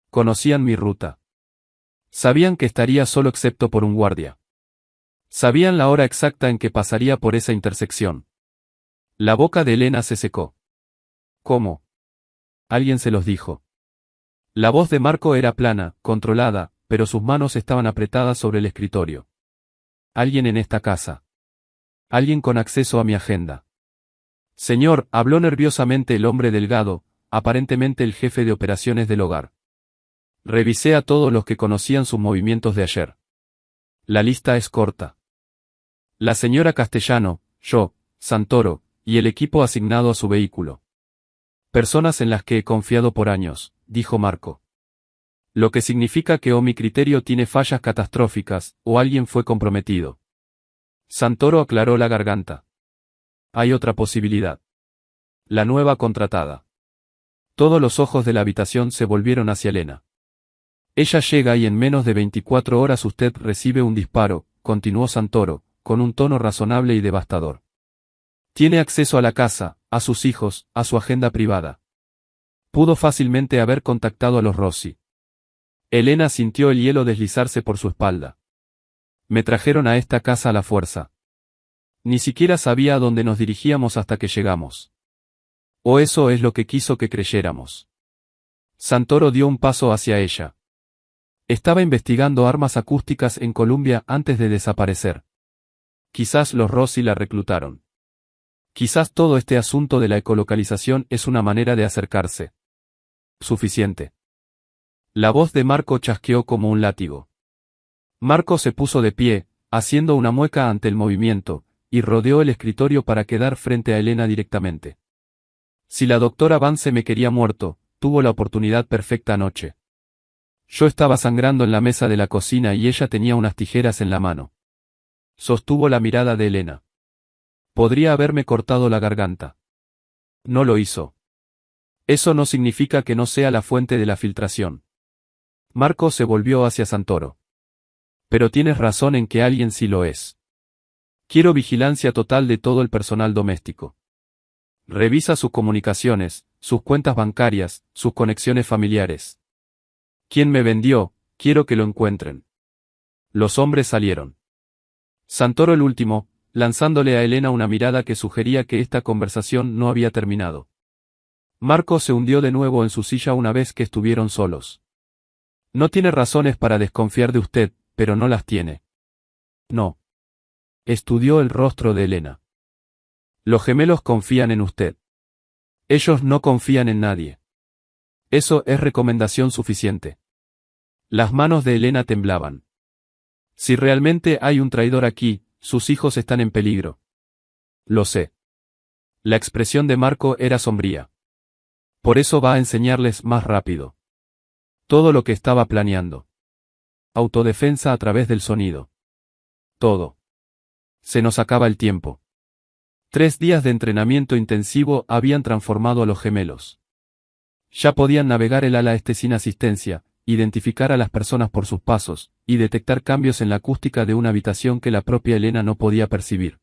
Conocían mi ruta. Sabían que estaría solo excepto por un guardia. Sabían la hora exacta en que pasaría por esa intersección. La boca de Elena se secó. ¿Cómo? Alguien se los dijo. La voz de Marco era plana, controlada, pero sus manos estaban apretadas sobre el escritorio. Alguien en esta casa. Alguien con acceso a mi agenda. Señor, habló nerviosamente el hombre delgado, aparentemente el jefe de operaciones del hogar. Revisé a todos los que conocían sus movimientos de ayer. La lista es corta. La señora Castellano, yo, Santoro, y el equipo asignado a su vehículo. Personas en las que he confiado por años, dijo Marco. Lo que significa que o mi criterio tiene fallas catastróficas, o alguien fue comprometido. Santoro aclaró la garganta. Hay otra posibilidad. La nueva contratada. Todos los ojos de la habitación se volvieron hacia Elena. Ella llega y en menos de 24 horas usted recibe un disparo, continuó Santoro, con un tono razonable y devastador. Tiene acceso a la casa, a sus hijos, a su agenda privada. Pudo fácilmente haber contactado a los Rossi. Elena sintió el hielo deslizarse por su espalda. Me trajeron a esta casa a la fuerza. Ni siquiera sabía a dónde nos dirigíamos hasta que llegamos. O eso es lo que quiso que creyéramos. Santoro dio un paso hacia ella. Estaba investigando armas acústicas en Colombia antes de desaparecer. Quizás los Rossi la reclutaron. Quizás todo este asunto de la ecolocalización es una manera de acercarse. Suficiente. La voz de Marco chasqueó como un látigo. Marco se puso de pie, haciendo una mueca ante el movimiento, y rodeó el escritorio para quedar frente a Elena directamente. Si la doctora Vance me quería muerto, tuvo la oportunidad perfecta anoche. Yo estaba sangrando en la mesa de la cocina y ella tenía unas tijeras en la mano. Sostuvo la mirada de Elena. Podría haberme cortado la garganta. No lo hizo. Eso no significa que no sea la fuente de la filtración. Marco se volvió hacia Santoro. Pero tienes razón en que alguien sí lo es. Quiero vigilancia total de todo el personal doméstico. Revisa sus comunicaciones, sus cuentas bancarias, sus conexiones familiares. ¿Quién me vendió? Quiero que lo encuentren. Los hombres salieron. Santoro el último, lanzándole a Elena una mirada que sugería que esta conversación no había terminado. Marco se hundió de nuevo en su silla una vez que estuvieron solos. No tiene razones para desconfiar de usted, pero no las tiene. No. Estudió el rostro de Elena. Los gemelos confían en usted. Ellos no confían en nadie. Eso es recomendación suficiente. Las manos de Elena temblaban. Si realmente hay un traidor aquí, sus hijos están en peligro. Lo sé. La expresión de Marco era sombría. Por eso va a enseñarles más rápido. Todo lo que estaba planeando. Autodefensa a través del sonido. Todo. Se nos acaba el tiempo. 3 días de entrenamiento intensivo habían transformado a los gemelos. Ya podían navegar el ala este sin asistencia, identificar a las personas por sus pasos, y detectar cambios en la acústica de una habitación que la propia Elena no podía percibir.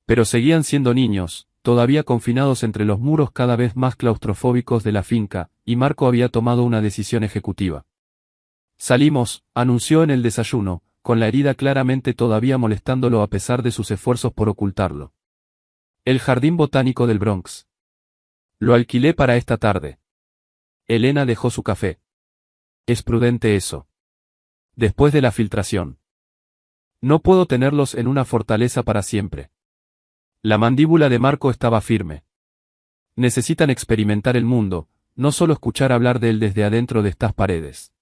Pero seguían siendo niños, todavía confinados entre los muros cada vez más claustrofóbicos de la finca, y Marco había tomado una decisión ejecutiva. Salimos, anunció en el desayuno, con la herida claramente todavía molestándolo a pesar de sus esfuerzos por ocultarlo. El jardín botánico del Bronx. Lo alquilé para esta tarde. Elena dejó su café. Es prudente eso. Después de la filtración. No puedo tenerlos en una fortaleza para siempre. La mandíbula de Marco estaba firme. Necesitan experimentar el mundo, no solo escuchar hablar de él desde adentro de estas paredes.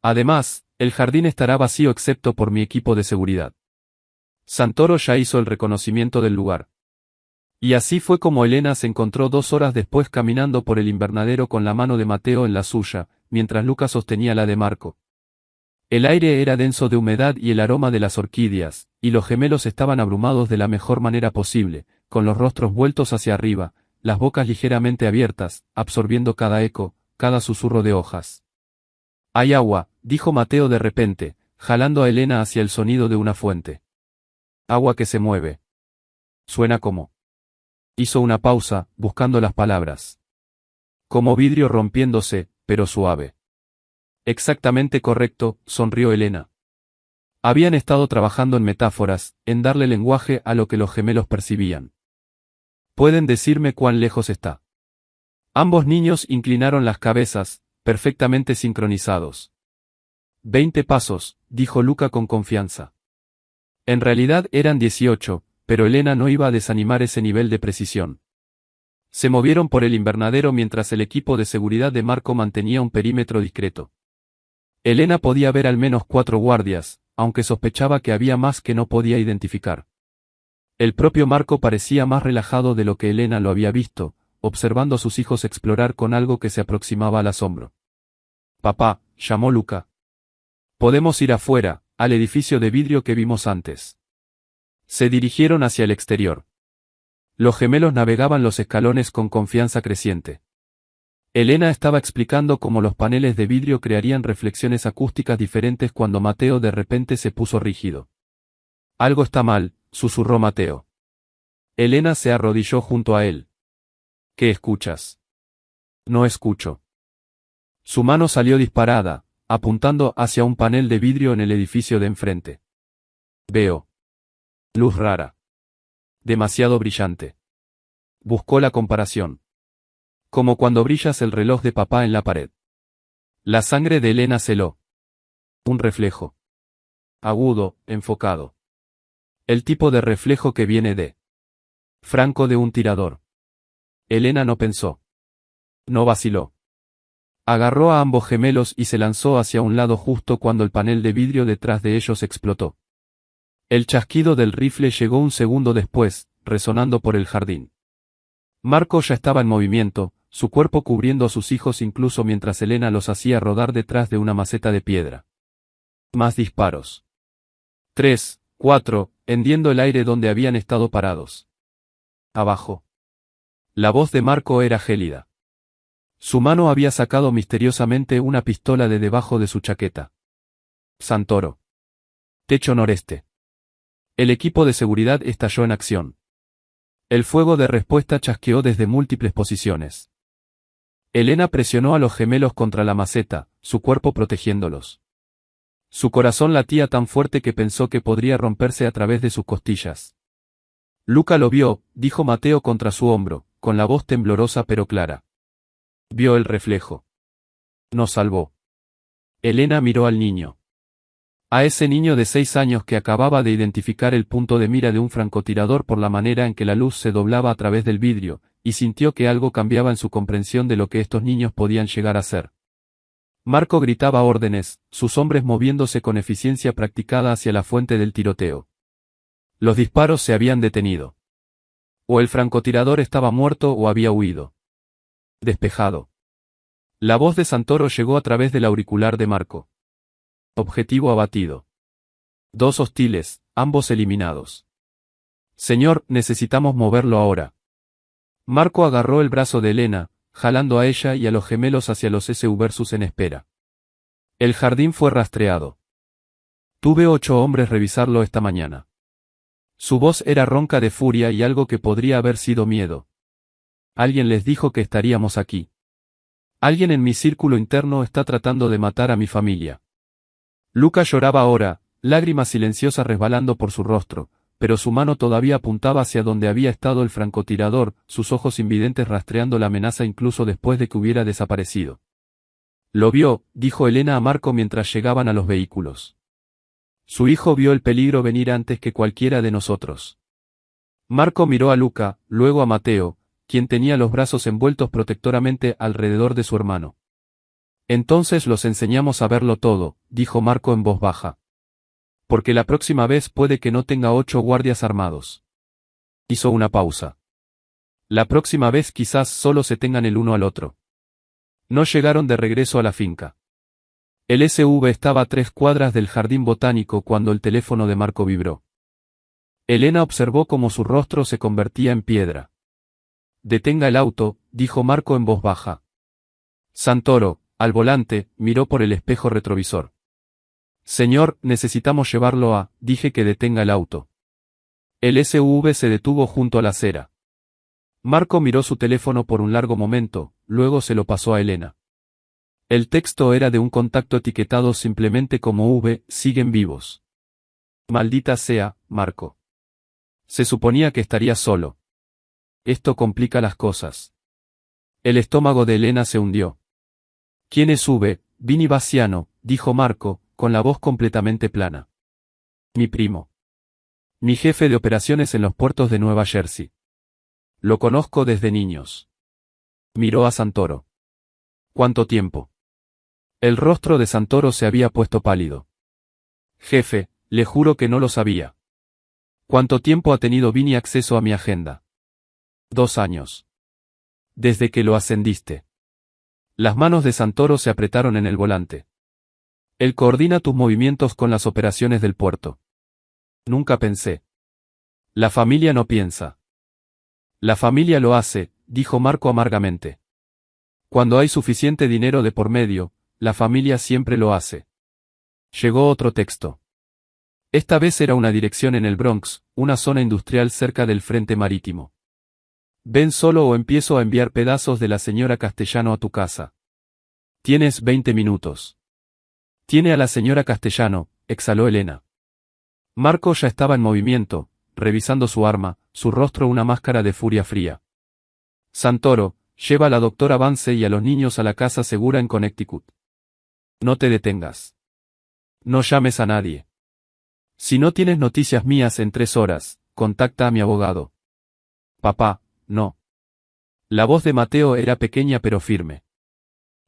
Además, el jardín estará vacío excepto por mi equipo de seguridad. Santoro ya hizo el reconocimiento del lugar. Y así fue como Elena se encontró 2 horas después caminando por el invernadero con la mano de Mateo en la suya, mientras Luca sostenía la de Marco. El aire era denso de humedad y el aroma de las orquídeas, y los gemelos estaban abrumados de la mejor manera posible, con los rostros vueltos hacia arriba, las bocas ligeramente abiertas, absorbiendo cada eco, cada susurro de hojas. «Hay agua», dijo Mateo de repente, jalando a Elena hacia el sonido de una fuente. «Agua que se mueve. Suena como». Hizo una pausa, buscando las palabras. «Como vidrio rompiéndose, pero suave». «Exactamente correcto», sonrió Elena. Habían estado trabajando en metáforas, en darle lenguaje a lo que los gemelos percibían. «¿Pueden decirme cuán lejos está?» Ambos niños inclinaron las cabezas, perfectamente sincronizados. 20 pasos, dijo Luca con confianza. En realidad eran 18, pero Elena no iba a desanimar ese nivel de precisión. Se movieron por el invernadero mientras el equipo de seguridad de Marco mantenía un perímetro discreto. Elena podía ver al menos 4 guardias, aunque sospechaba que había más que no podía identificar. El propio Marco parecía más relajado de lo que Elena lo había visto, observando a sus hijos explorar con algo que se aproximaba al asombro. «Papá», llamó Luca. «Podemos ir afuera, al edificio de vidrio que vimos antes». Se dirigieron hacia el exterior. Los gemelos navegaban los escalones con confianza creciente. Elena estaba explicando cómo los paneles de vidrio crearían reflexiones acústicas diferentes cuando Mateo de repente se puso rígido. «Algo está mal», susurró Mateo. Elena se arrodilló junto a él. «¿Qué escuchas?» «No escucho». Su mano salió disparada, apuntando hacia un panel de vidrio en el edificio de enfrente. «Veo. Luz rara. Demasiado brillante». Buscó la comparación. «Como cuando brillas el reloj de papá en la pared». La sangre de Elena se heló. Un reflejo. Agudo, enfocado. El tipo de reflejo que viene de franco de un tirador. Elena no pensó. No vaciló. Agarró a ambos gemelos y se lanzó hacia un lado justo cuando el panel de vidrio detrás de ellos explotó. El chasquido del rifle llegó un segundo después, resonando por el jardín. Marco ya estaba en movimiento, su cuerpo cubriendo a sus hijos incluso mientras Elena los hacía rodar detrás de una maceta de piedra. Más disparos. 3, 4, hendiendo el aire donde habían estado parados. Abajo. La voz de Marco era gélida. Su mano había sacado misteriosamente una pistola de debajo de su chaqueta. Santoro. Techo noreste. El equipo de seguridad estalló en acción. El fuego de respuesta chasqueó desde múltiples posiciones. Elena presionó a los gemelos contra la maceta, su cuerpo protegiéndolos. Su corazón latía tan fuerte que pensó que podría romperse a través de sus costillas. Luca lo vio, dijo Mateo contra su hombro, con la voz temblorosa pero clara. Vio el reflejo. Nos salvó. Elena miró al niño. A ese niño de 6 años que acababa de identificar el punto de mira de un francotirador por la manera en que la luz se doblaba a través del vidrio, y sintió que algo cambiaba en su comprensión de lo que estos niños podían llegar a ser. Marco gritaba órdenes, sus hombres moviéndose con eficiencia practicada hacia la fuente del tiroteo. Los disparos se habían detenido. O el francotirador estaba muerto o había huido. Despejado. La voz de Santoro llegó a través del auricular de Marco. Objetivo abatido. 2 hostiles, ambos eliminados. Señor, necesitamos moverlo ahora. Marco agarró el brazo de Elena, jalando a ella y a los gemelos hacia los SU-versus en espera. El jardín fue rastreado. Tuve 8 hombres revisarlo esta mañana. Su voz era ronca de furia y algo que podría haber sido miedo. Alguien les dijo que estaríamos aquí. Alguien en mi círculo interno está tratando de matar a mi familia. Luca lloraba ahora, lágrimas silenciosas resbalando por su rostro, pero su mano todavía apuntaba hacia donde había estado el francotirador, sus ojos invidentes rastreando la amenaza incluso después de que hubiera desaparecido. Lo vio, dijo Elena a Marco mientras llegaban a los vehículos. Su hijo vio el peligro venir antes que cualquiera de nosotros. Marco miró a Luca, luego a Mateo, quien tenía los brazos envueltos protectoramente alrededor de su hermano. Entonces los enseñamos a verlo todo, dijo Marco en voz baja. Porque la próxima vez puede que no tenga 8 guardias armados. Hizo una pausa. La próxima vez quizás solo se tengan el uno al otro. No llegaron de regreso a la finca. El SUV estaba a 3 cuadras del jardín botánico cuando el teléfono de Marco vibró. Elena observó cómo su rostro se convertía en piedra. Detenga el auto, dijo Marco en voz baja. Santoro, al volante, miró por el espejo retrovisor. Señor, necesitamos llevarlo a, dije que detenga el auto. El SUV se detuvo junto a la acera. Marco miró su teléfono por un largo momento, luego se lo pasó a Elena. El texto era de un contacto etiquetado simplemente como siguen vivos. Maldita sea, Marco. Se suponía que estaría solo. Esto complica las cosas. El estómago de Elena se hundió. ¿Quién es Vini Bassiano?, dijo Marco, con la voz completamente plana. Mi primo. Mi jefe de operaciones en los puertos de Nueva Jersey. Lo conozco desde niños. Miró a Santoro. ¿Cuánto tiempo? El rostro de Santoro se había puesto pálido. Jefe, le juro que no lo sabía. ¿Cuánto tiempo ha tenido Vini acceso a mi agenda? 2 años. Desde que lo ascendiste. Las manos de Santoro se apretaron en el volante. Él coordina tus movimientos con las operaciones del puerto. Nunca pensé. La familia no piensa. La familia lo hace, dijo Marco amargamente. Cuando hay suficiente dinero de por medio, la familia siempre lo hace. Llegó otro texto. Esta vez era una dirección en el Bronx, una zona industrial cerca del frente marítimo. Ven solo o empiezo a enviar pedazos de la señora Castellano a tu casa. Tienes 20 minutos. Tiene a la señora Castellano, exhaló Elena. Marco ya estaba en movimiento, revisando su arma, su rostro una máscara de furia fría. Santoro, lleva a la doctora Vance y a los niños a la casa segura en Connecticut. No te detengas. No llames a nadie. Si no tienes noticias mías en 3 horas, contacta a mi abogado. Papá, no. La voz de Mateo era pequeña pero firme.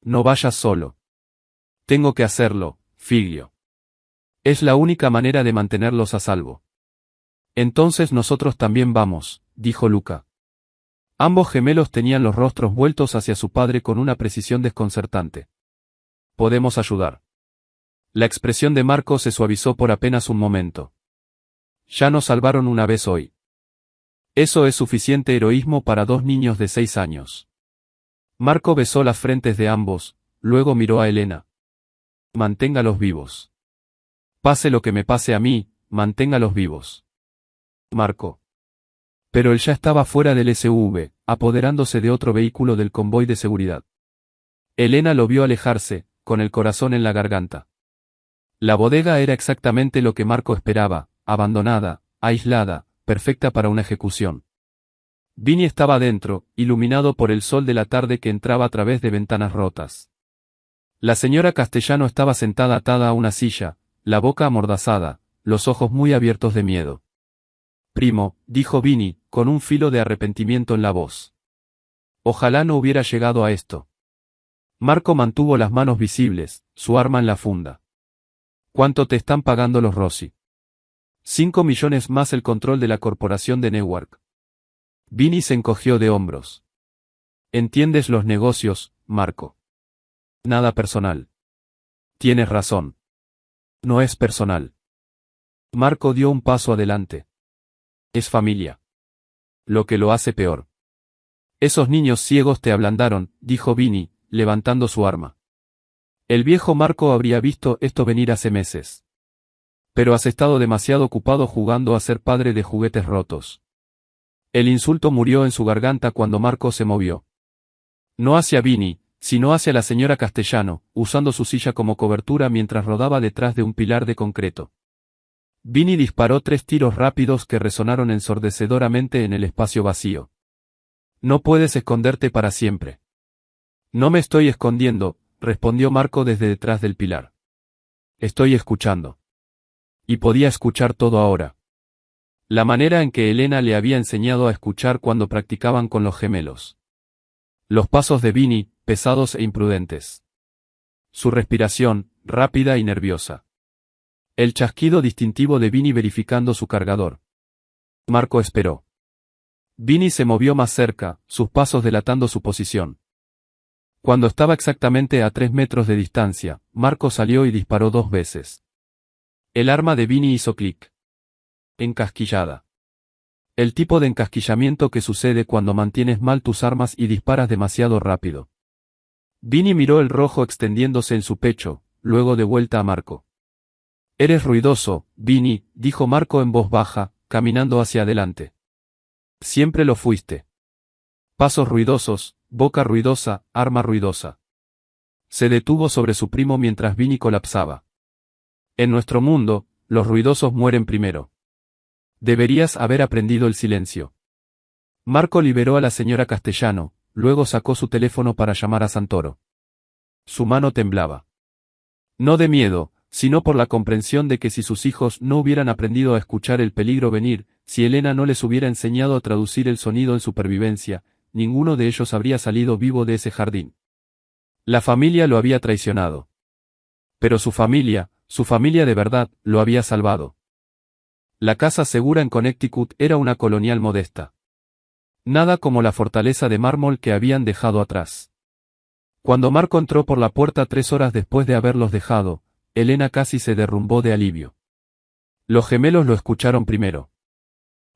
No vayas solo. Tengo que hacerlo, Figlio. Es la única manera de mantenerlos a salvo. Entonces nosotros también vamos, dijo Luca. Ambos gemelos tenían los rostros vueltos hacia su padre con una precisión desconcertante. Podemos ayudar. La expresión de Marco se suavizó por apenas un momento. Ya nos salvaron una vez hoy. Eso es suficiente heroísmo para 2 niños de 6 años. Marco besó las frentes de ambos, luego miró a Elena. Manténgalos vivos. Pase lo que me pase a mí, manténgalos vivos. Marco. Pero él ya estaba fuera del SUV, apoderándose de otro vehículo del convoy de seguridad. Elena lo vio alejarse, con el corazón en la garganta. La bodega era exactamente lo que Marco esperaba, abandonada, aislada, perfecta para una ejecución. Vini estaba dentro, iluminado por el sol de la tarde que entraba a través de ventanas rotas. La señora Castellano estaba sentada atada a una silla, la boca amordazada, los ojos muy abiertos de miedo. Primo, dijo Vini, con un filo de arrepentimiento en la voz. Ojalá no hubiera llegado a esto. Marco mantuvo las manos visibles, su arma en la funda. ¿Cuánto te están pagando los Rossi? 5 millones más el control de la corporación de Newark. Vini se encogió de hombros. ¿Entiendes los negocios, Marco? Nada personal. Tienes razón. No es personal. Marco dio un paso adelante. Es familia. Lo que lo hace peor. Esos niños ciegos te ablandaron, dijo Vini, levantando su arma. El viejo Marco habría visto esto venir hace meses. Pero has estado demasiado ocupado jugando a ser padre de juguetes rotos. El insulto murió en su garganta cuando Marco se movió. No hacia Vini, sino hacia la señora Castellano, usando su silla como cobertura mientras rodaba detrás de un pilar de concreto. Vini disparó 3 tiros rápidos que resonaron ensordecedoramente en el espacio vacío. No puedes esconderte para siempre. No me estoy escondiendo, respondió Marco desde detrás del pilar. Estoy escuchando. Y podía escuchar todo ahora. La manera en que Elena le había enseñado a escuchar cuando practicaban con los gemelos. Los pasos de Vinny, pesados e imprudentes. Su respiración, rápida y nerviosa. El chasquido distintivo de Vinny verificando su cargador. Marco esperó. Vinny se movió más cerca, sus pasos delatando su posición. Cuando estaba exactamente a 3 metros de distancia, Marco salió y disparó 2 veces. El arma de Vinny hizo clic. Encasquillada. El tipo de encasquillamiento que sucede cuando mantienes mal tus armas y disparas demasiado rápido. Vinny miró el rojo extendiéndose en su pecho, luego de vuelta a Marco. Eres ruidoso, Vinny, dijo Marco en voz baja, caminando hacia adelante. Siempre lo fuiste. Pasos ruidosos, boca ruidosa, arma ruidosa. Se detuvo sobre su primo mientras Vinny colapsaba. En nuestro mundo, los ruidosos mueren primero. Deberías haber aprendido el silencio. Marco liberó a la señora Castellano, luego sacó su teléfono para llamar a Santoro. Su mano temblaba. No de miedo, sino por la comprensión de que si sus hijos no hubieran aprendido a escuchar el peligro venir, si Elena no les hubiera enseñado a traducir el sonido en supervivencia, ninguno de ellos habría salido vivo de ese jardín. La familia lo había traicionado. Pero su familia de verdad, lo había salvado. La casa segura en Connecticut era una colonial modesta. Nada como la fortaleza de mármol que habían dejado atrás. Cuando Marco entró por la puerta 3 horas después de haberlos dejado, Elena casi se derrumbó de alivio. Los gemelos lo escucharon primero.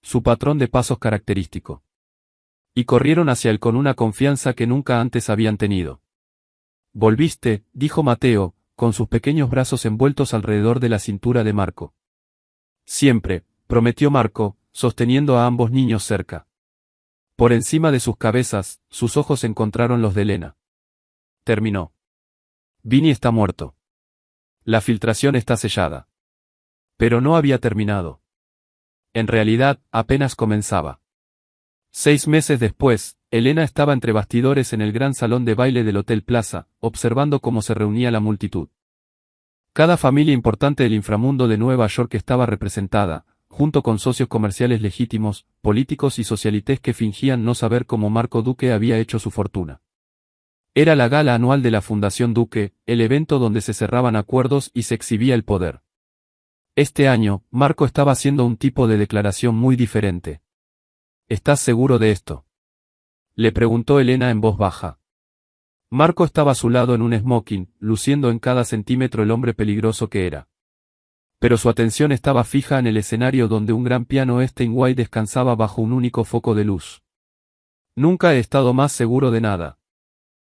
Su patrón de pasos característico. Y corrieron hacia él con una confianza que nunca antes habían tenido. Volviste, dijo Mateo, con sus pequeños brazos envueltos alrededor de la cintura de Marco. Siempre, prometió Marco, sosteniendo a ambos niños cerca. Por encima de sus cabezas, sus ojos encontraron los de Elena. Terminó. Vinny está muerto. La filtración está sellada. Pero no había terminado. En realidad, apenas comenzaba. 6 meses después, Elena estaba entre bastidores en el gran salón de baile del Hotel Plaza, observando cómo se reunía la multitud. Cada familia importante del inframundo de Nueva York estaba representada, junto con socios comerciales legítimos, políticos y socialites que fingían no saber cómo Marco Duque había hecho su fortuna. Era la gala anual de la Fundación Duque, el evento donde se cerraban acuerdos y se exhibía el poder. Este año, Marco estaba haciendo un tipo de declaración muy diferente. ¿Estás seguro de esto?, le preguntó Elena en voz baja. Marco estaba a su lado en un smoking, luciendo en cada centímetro el hombre peligroso que era. Pero su atención estaba fija en el escenario donde un gran piano Steinway descansaba bajo un único foco de luz. Nunca he estado más seguro de nada.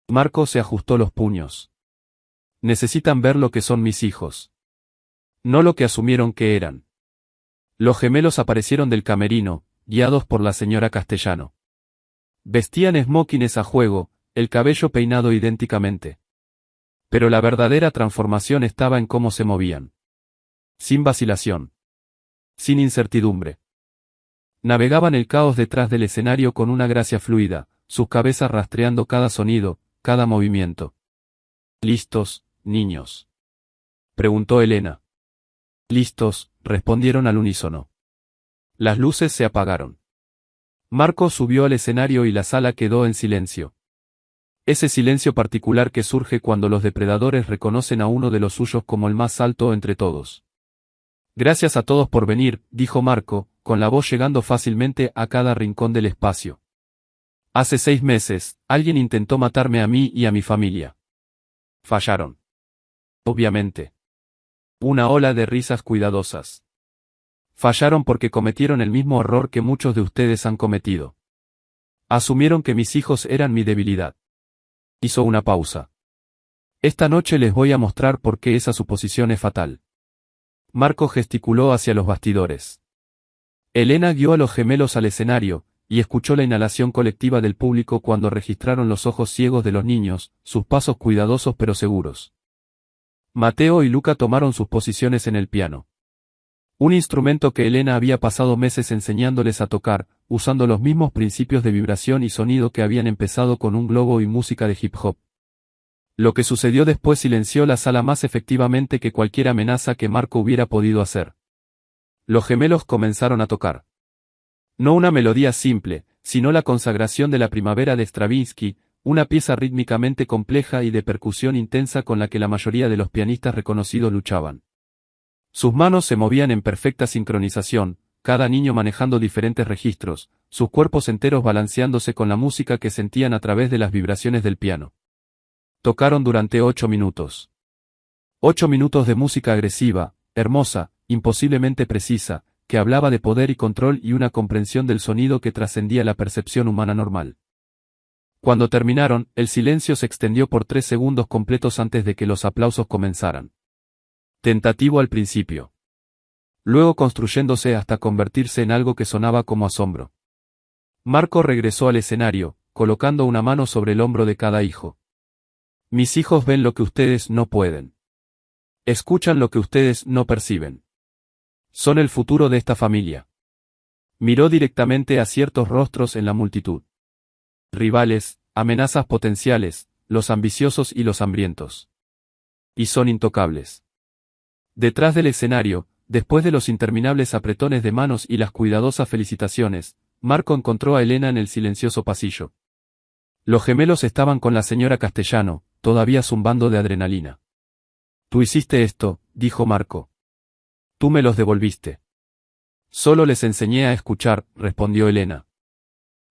Marco se ajustó los puños. Necesitan ver lo que son mis hijos. No lo que asumieron que eran. Los gemelos aparecieron del camerino, guiados por la señora Castellano. Vestían smokines a juego, el cabello peinado idénticamente. Pero la verdadera transformación estaba en cómo se movían. Sin vacilación. Sin incertidumbre. Navegaban el caos detrás del escenario con una gracia fluida, sus cabezas rastreando cada sonido, cada movimiento. ¿Listos, niños?, preguntó Elena. Listos, respondieron al unísono. Las luces se apagaron. Marco subió al escenario y la sala quedó en silencio. Ese silencio particular que surge cuando los depredadores reconocen a uno de los suyos como el más alto entre todos. Gracias a todos por venir, dijo Marco, con la voz llegando fácilmente a cada rincón del espacio. Hace 6 meses, alguien intentó matarme a mí y a mi familia. Fallaron. Obviamente. Una ola de risas cuidadosas. Fallaron porque cometieron el mismo error que muchos de ustedes han cometido. Asumieron que mis hijos eran mi debilidad. Hizo una pausa. Esta noche les voy a mostrar por qué esa suposición es fatal. Marco gesticuló hacia los bastidores. Elena guió a los gemelos al escenario, y escuchó la inhalación colectiva del público cuando registraron los ojos ciegos de los niños, sus pasos cuidadosos pero seguros. Mateo y Luca tomaron sus posiciones en el piano. Un instrumento que Elena había pasado meses enseñándoles a tocar, usando los mismos principios de vibración y sonido que habían empezado con un globo y música de hip hop. Lo que sucedió después silenció la sala más efectivamente que cualquier amenaza que Marco hubiera podido hacer. Los gemelos comenzaron a tocar. No una melodía simple, sino la consagración de la primavera de Stravinsky, una pieza rítmicamente compleja y de percusión intensa con la que la mayoría de los pianistas reconocidos luchaban. Sus manos se movían en perfecta sincronización, cada niño manejando diferentes registros, sus cuerpos enteros balanceándose con la música que sentían a través de las vibraciones del piano. Tocaron durante 8 minutos. 8 minutos de música agresiva, hermosa, imposiblemente precisa, que hablaba de poder y control y una comprensión del sonido que trascendía la percepción humana normal. Cuando terminaron, el silencio se extendió por 3 segundos completos antes de que los aplausos comenzaran. Tentativo al principio. Luego construyéndose hasta convertirse en algo que sonaba como asombro. Marco regresó al escenario, colocando una mano sobre el hombro de cada hijo. Mis hijos ven lo que ustedes no pueden. Escuchan lo que ustedes no perciben. Son el futuro de esta familia. Miró directamente a ciertos rostros en la multitud. Rivales, amenazas potenciales, los ambiciosos y los hambrientos. Y son intocables. Detrás del escenario, después de los interminables apretones de manos y las cuidadosas felicitaciones, Marco encontró a Elena en el silencioso pasillo. Los gemelos estaban con la señora Castellano, todavía zumbando de adrenalina. Tú hiciste esto, dijo Marco. Tú me los devolviste. Solo les enseñé a escuchar, respondió Elena.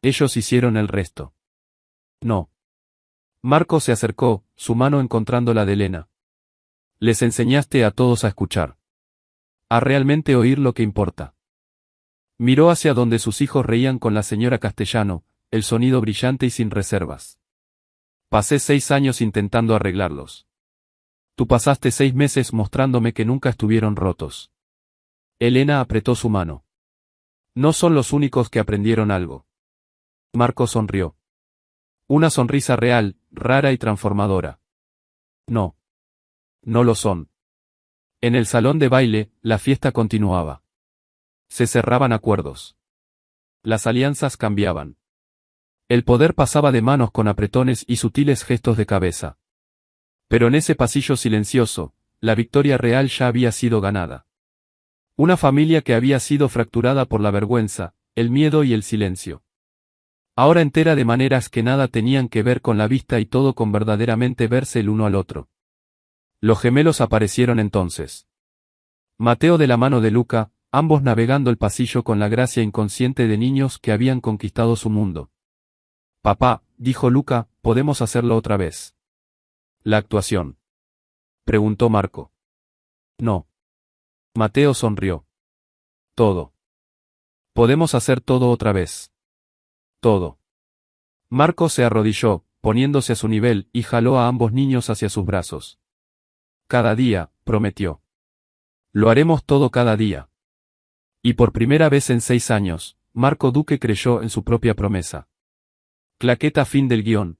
Ellos hicieron el resto. No. Marco se acercó, su mano encontrando la de Elena. Les enseñaste a todos a escuchar. A realmente oír lo que importa. Miró hacia donde sus hijos reían con la señora Castellano, el sonido brillante y sin reservas. Pasé 6 años intentando arreglarlos. Tú pasaste 6 meses mostrándome que nunca estuvieron rotos. Elena apretó su mano. No son los únicos que aprendieron algo. Marco sonrió. Una sonrisa real, rara y transformadora. No. No lo son. En el salón de baile, la fiesta continuaba. Se cerraban acuerdos. Las alianzas cambiaban. El poder pasaba de manos con apretones y sutiles gestos de cabeza. Pero en ese pasillo silencioso, la victoria real ya había sido ganada. Una familia que había sido fracturada por la vergüenza, el miedo y el silencio. Ahora entera de maneras que nada tenían que ver con la vista y todo con verdaderamente verse el uno al otro. Los gemelos aparecieron entonces. Mateo de la mano de Luca, ambos navegando el pasillo con la gracia inconsciente de niños que habían conquistado su mundo. Papá, dijo Luca, ¿podemos hacerlo otra vez? ¿La actuación? Preguntó Marco. No. Mateo sonrió. Todo. Podemos hacer todo otra vez. Todo. Marco se arrodilló, poniéndose a su nivel, y jaló a ambos niños hacia sus brazos. Cada día, prometió. Lo haremos todo cada día. Y por primera vez en 6 años, Marco Duque creyó en su propia promesa. Claqueta fin del guión.